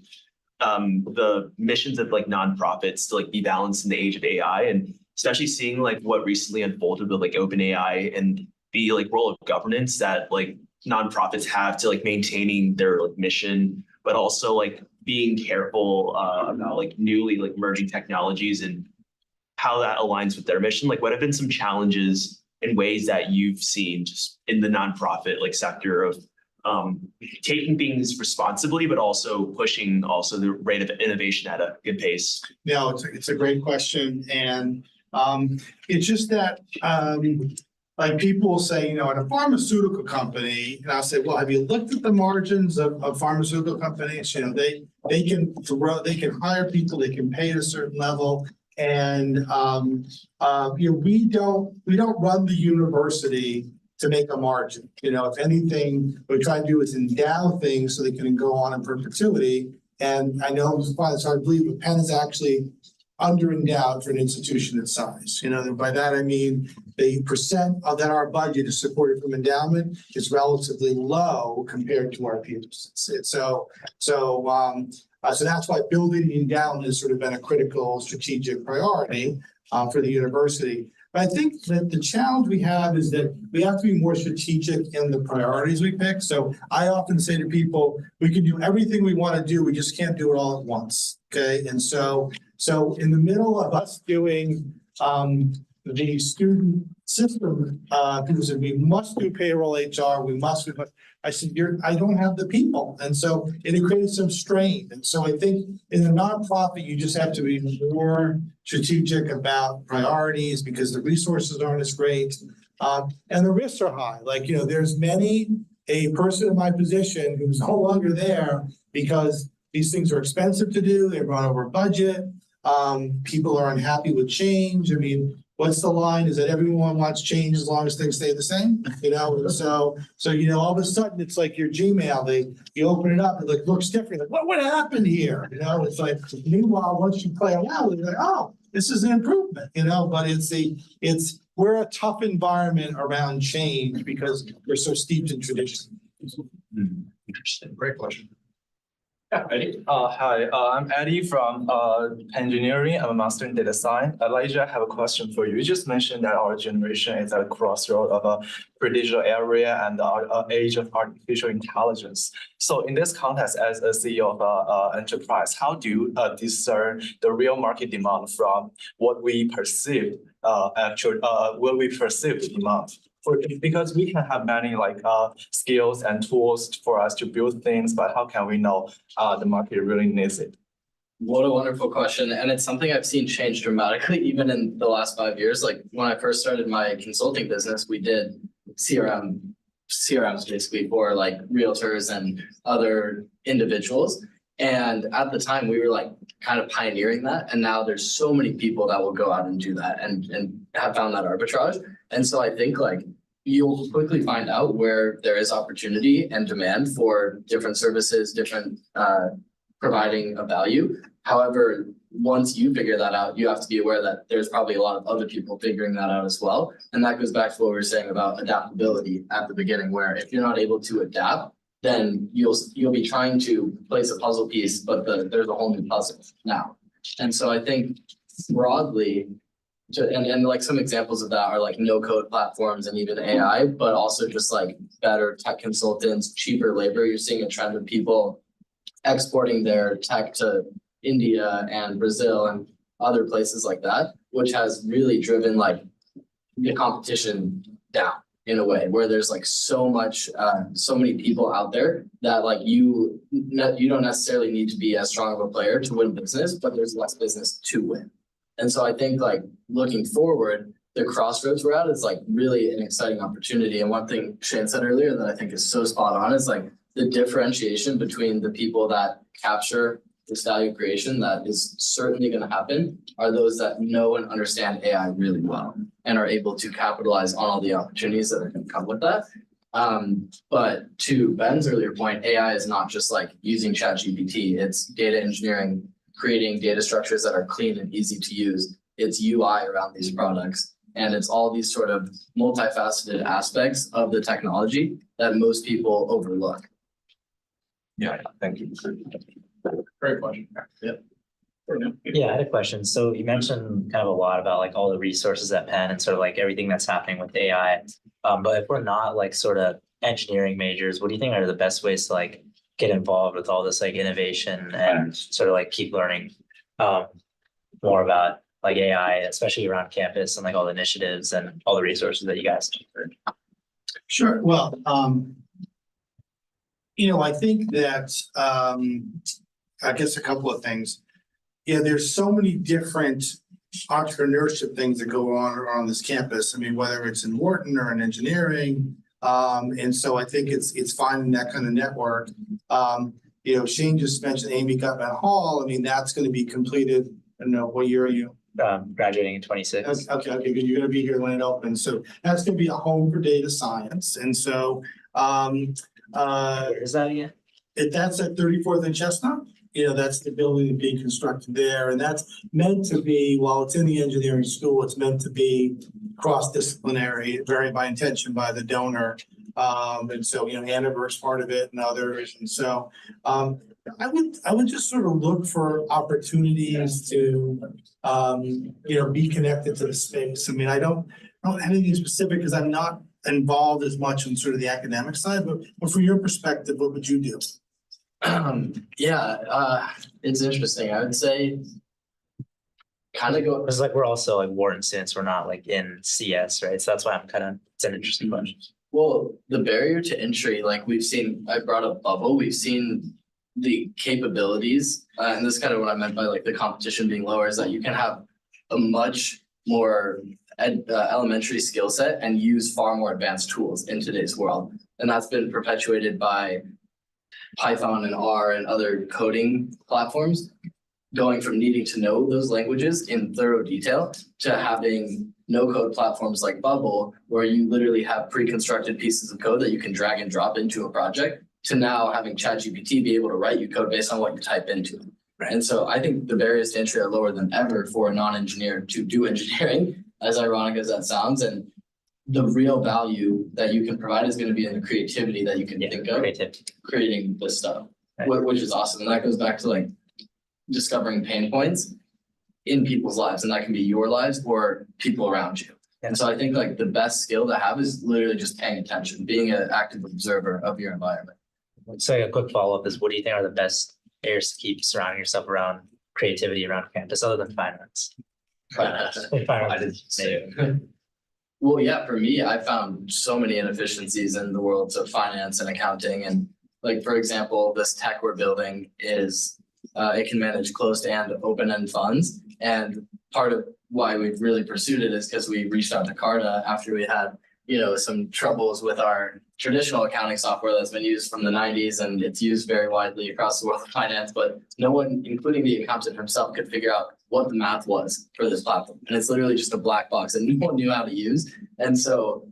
the missions of like nonprofits to like be balanced in the age of AI, and especially seeing like what recently unfolded with like OpenAI and the like role of governance that like nonprofits have to like maintaining their like mission, but also like being careful about like newly like emerging technologies and how that aligns with their mission? Like, what have been some challenges and ways that you've seen just in the nonprofit like sector of taking things responsibly, but also pushing also the rate of innovation at a good pace?
No, it's a great question. And it's just that like people will say, at a pharmaceutical company, and I'll say, well, have you looked at the margins of pharmaceutical companies? They can hire people, they can pay at a certain level. And we don't run the university to make a margin. If anything, what we try to do is endow things so they can go on in perpetuity. And I know it's hard to believe, but Penn is actually under endowed for an institution its size. By that I mean the percent of that our budget is supported from endowment is relatively low compared to our peers. So that's why building the endowment has sort of been a critical strategic priority for the university. But I think that the challenge we have is that we have to be more strategic in the priorities we pick. So I often say to people, we can do everything we want to do, we just can't do it all at once. Okay. And so in the middle of us doing the student system, people said we must do payroll HR, I said, I don't have the people. And so it created some strain. And so I think in a nonprofit, you just have to be more strategic about priorities because the resources aren't as great. And the risks are high. Like, there's a person in my position who's no longer there because these things are expensive to do. They run over budget. People are unhappy with change. I mean, what's the line? Is that everyone wants change as long as things stay the same? And so all of a sudden it's like your Gmail, you open it up, it looks different. Like, what happened here? It's like, meanwhile, once you play around, you're like, oh, this is an improvement, but we're a tough environment around change because we're so steeped in tradition.
Interesting.
Great question.
Yeah, Eddie. Hi, I'm Eddie from engineering. I'm a master in data science. Elijah, I have a question for you. You just mentioned that our generation is at a crossroad of a predigital area and the age of artificial intelligence. So in this context, as a CEO of an enterprise, how do you discern the real market demand from what we perceive demand? Because we can have many skills and tools for us to build things, but how can we know the market really needs it?
What a wonderful question. And it's something I've seen change dramatically, even in the last 5 years. Like when I first started my consulting business, we did CRMs basically for like realtors and other individuals. And at the time we were kind of pioneering that. And now there's so many people that will go out and do that and have found that arbitrage. And so I think you'll quickly find out where there is opportunity and demand for different services, different providing a value. However, once you figure that out, you have to be aware that there's probably a lot of other people figuring that out as well. And that goes back to what we were saying about adaptability at the beginning, where if you're not able to adapt, then you'll be trying to place a puzzle piece, but there's a whole new puzzle now. And so I think broadly, and some examples of that are no code platforms and even AI, but also just better tech consultants, cheaper labor. You're seeing a trend of people exporting their tech to India and Brazil and other places like that, which has really driven the competition down in a way where there's so many people out there that you don't necessarily need to be as strong of a player to win business, but there's less business to win. And so I think looking forward, the crossroads we're at is really an exciting opportunity. And one thing Shane said earlier that I think is so spot on is the differentiation between the people that capture this value creation that is certainly going to happen are those that know and understand AI really well and are able to capitalize on all the opportunities that are going to come with that. But to Ben's earlier point, AI is not just using ChatGPT. It's data engineering, creating data structures that are clean and easy to use. It's UI around these products. And it's all these sort of multifaceted aspects of the technology that most people overlook.
Yeah, thank you.
Great question. Yep.
Yeah, I had a question. So you mentioned kind of a lot about all the resources at Penn and sort of everything that's happening with AI. But if we're not sort of engineering majors, what do you think are the best ways to get involved with all this innovation and sort of keep learning more about like AI, especially around campus and like all the initiatives and all the resources that you guys offer?
Sure, well, I think that, I guess a couple of things. Yeah, there's so many different entrepreneurship things that go on this campus. I mean, whether it's in Wharton or in engineering. And so I think it's finding that kind of network. Shane just mentioned Amy Gutman Hall. I mean, that's going to be completed. I don't know, what year are you?
Graduating in 26.
Okay, good. You're gonna be here when it opens. So that's gonna be a home for data science. And so,
Where is that again?
that's at 34th and Chestnut. That's the building being constructed there. And that's meant to be, while it's in the engineering school, it's meant to be cross-disciplinary, very by intention by the donor. And so, Hanover's part of it and others. And so, I would just sort of look for opportunities to, be connected to the space. I mean, I don't have anything specific because I'm not involved as much in sort of the academic side, but from your perspective, what would you do?
It's interesting. I would say kind of go.
It's like we're also like Wharton students, we're not like in CS, right? So that's why it's an interesting question.
Well, the barrier to entry, like I brought up Bubble, we've seen the capabilities, and this is kind of what I meant by like the competition being lower, is that you can have a much more elementary skill set and use far more advanced tools in today's world. And that's been perpetuated by Python and R and other coding platforms, going from needing to know those languages in thorough detail to having no-code platforms like Bubble, where you literally have pre-constructed pieces of code that you can drag and drop into a project, to now having ChatGPT be able to write you code based on what you type into it. Right. And so I think the barriers to entry are lower than ever for a non-engineer to do engineering, as ironic as that sounds. And the real value that you can provide is going to be in the creativity that you can think of creating this stuff, which is awesome. And that goes back to like discovering pain points in people's lives, and that can be your lives or people around you. And so I think like the best skill to have is literally just paying attention, being an active observer of your environment.
So a quick follow-up is, what do you think are the best areas to keep surrounding yourself around creativity around campus, other than finance?
Well, yeah, for me, I found so many inefficiencies in the worlds of finance and accounting. And like, for example, this tech we're building is, it can manage closed and open-end funds. And part of why we've really pursued it is because we reached out to Carta after we had, some troubles with our traditional accounting software that's been used from the 90s, and it's used very widely across the world of finance, but no one, including the accountant himself, could figure out what the math was for this platform. And it's literally just a black box that no one knew how to use. And so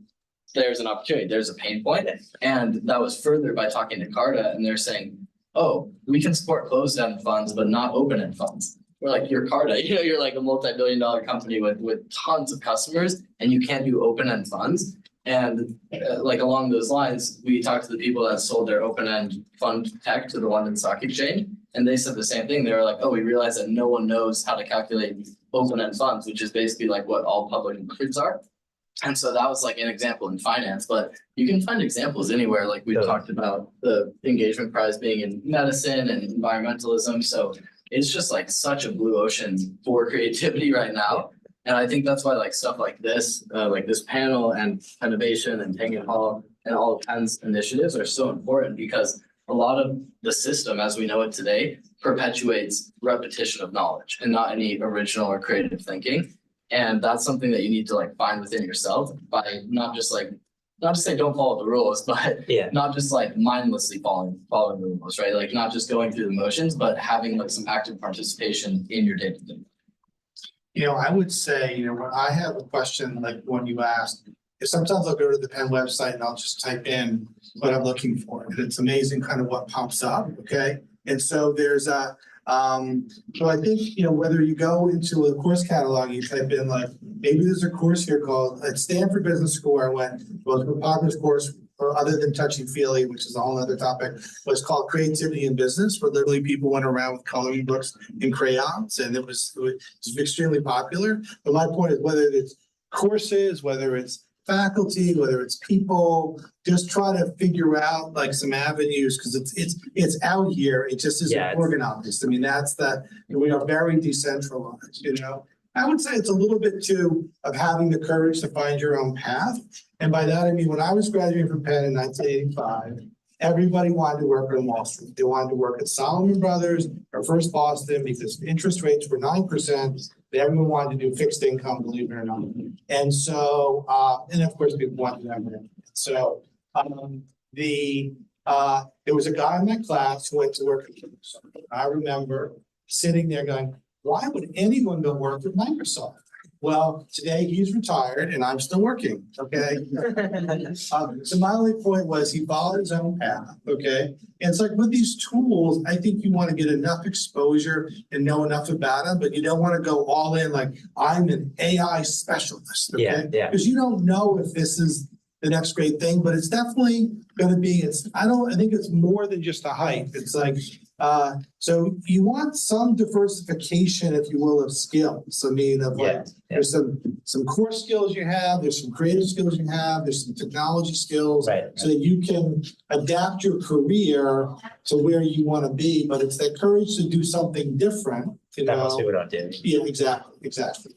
there's an opportunity, there's a pain point. And that was furthered by talking to Carta, and they're saying, oh, we can support closed-end funds, but not open-end funds. We're like, you're Carta, you're like a multi-billion-dollar company with tons of customers, and you can't do open-end funds. And like along those lines, we talked to the people that sold their open-end fund tech to the London Stock Exchange, and they said the same thing. They were like, oh, we realized that no one knows how to calculate open-end funds, which is basically like what all public markets are. And so that was like an example in finance, but you can find examples anywhere. Like we talked about the engagement prize being in medicine and environmentalism. So it's just like such a blue ocean for creativity right now. And I think that's why like stuff like this panel and innovation and Tangen Hall and all of Penn's initiatives are so important, because a lot of the system as we know it today perpetuates repetition of knowledge and not any original or creative thinking. And that's something that you need to like find within yourself by not to say don't follow the rules, but not just like mindlessly following the rules, right? Like not just going through the motions, but having like some active participation in your day-to-day.
I would say, when I have a question like one you asked, sometimes I'll go to the Penn website and I'll just type in what I'm looking for. And it's amazing kind of what pops up, okay? And so there's so I think, whether you go into a course catalog, you type in like, maybe there's a course here called at Stanford Business School where I went, well, the popular course, or other than touchy-feely, which is a whole other topic, was called Creativity in Business, where literally people went around with coloring books and crayons, and it was extremely popular. But my point is, whether it's courses, whether it's faculty, whether it's people, just try to figure out like some avenues, because it's out here. It just isn't organized. I mean, we are very decentralized, I would say it's a little bit too of having the courage to find your own path. And by that, I mean, when I was graduating from Penn in 1985, everybody wanted to work on Wall Street. They wanted to work at Solomon Brothers or First Boston because interest rates were 9%. But everyone wanted to do fixed income, believe it or not. And so, and of course, people wanted to have it. So, there was a guy in my class who went to work at Microsoft. I remember sitting there going, why would anyone go work at Microsoft? Well, today he's retired and I'm still working, okay? So my only point was he followed his own path, okay? And it's like with these tools, I think you want to get enough exposure and know enough about them, but you don't want to go all in like, I'm an AI specialist, okay?
Yeah, yeah.
Because you don't know if this is the next great thing, but it's definitely gonna be, I think it's more than just a hype. It's like, so you want some diversification, if you will, of skills. I mean, of like, there's some core skills you have, there's some creative skills you have, there's some technology skills.
Right.
So that you can adapt your career to where you want to be, but it's that courage to do something different, you
That most
know?
people don't do.
Yeah, exactly.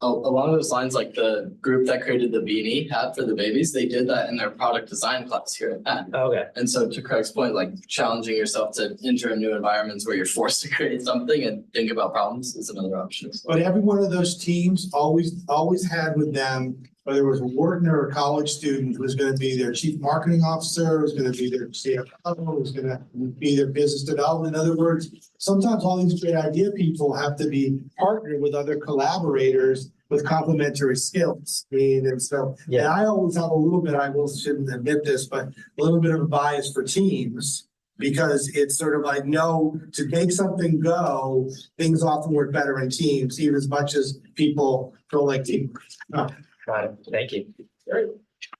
Along those lines, like the group that created the beanie hat for the babies, they did that in their product design class here at Penn.
Okay.
And so to Craig's point, like challenging yourself to enter new environments where you're forced to create something and think about problems is another option.
But every one of those teams always had with them, whether it was a Wharton or a college student, was going to be their chief marketing officer, was going to be their CFO, was going to be their business development. In other words, sometimes all these great idea people have to be partnered with other collaborators with complementary skills. I mean, and so, and I always have a little bit, shouldn't admit this, but a little bit of a bias for teams. Because it's sort of like, no, to make something go, things often work better in teams, even as much as people don't like teamwork.
Got it. Thank you.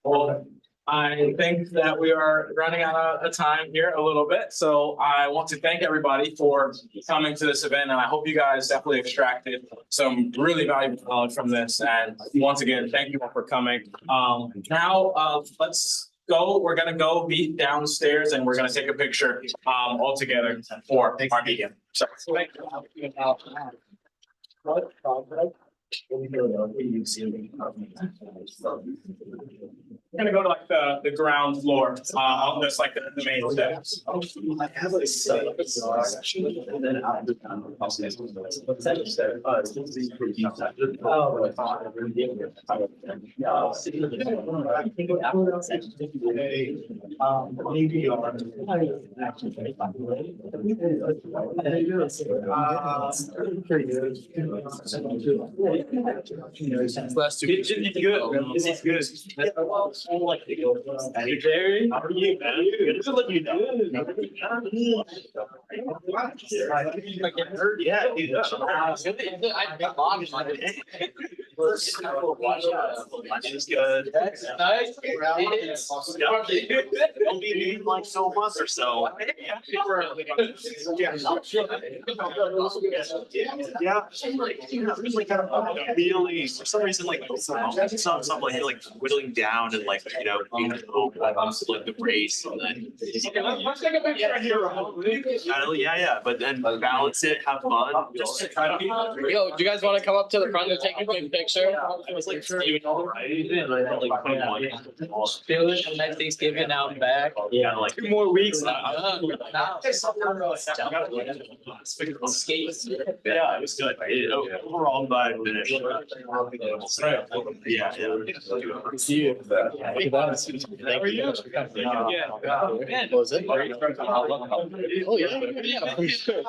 Well, I think that we are running out of time here a little bit, so I want to thank everybody for coming to this event, and I hope you guys definitely extracted some really valuable knowledge from this. And once again, thank you all for coming. Now, let's go. We're gonna go meet downstairs, and we're gonna take a picture all together for our meeting. So, thank you. We're gonna go to like the ground floor, on just like the main steps.
Last two.
It's good. Hey, Jerry, how are you, man? Good to look you doing. Yeah, dude. It's good.
Nice.
It'll be like so months or so. Yeah. Really, for some reason, like something like whittling down and like being like the race and then yeah, but then balance it, have fun.
Yo, do you guys want to come up to the front and take a quick picture?
It was like Steven already.
Nice Thanksgiving out back.
Yeah, like
2 more weeks.
Yeah, it was good. Overall, I'm glad I finished. Yeah.
See you. How are you? Yeah. Was it? Oh, yeah. Yeah, for sure.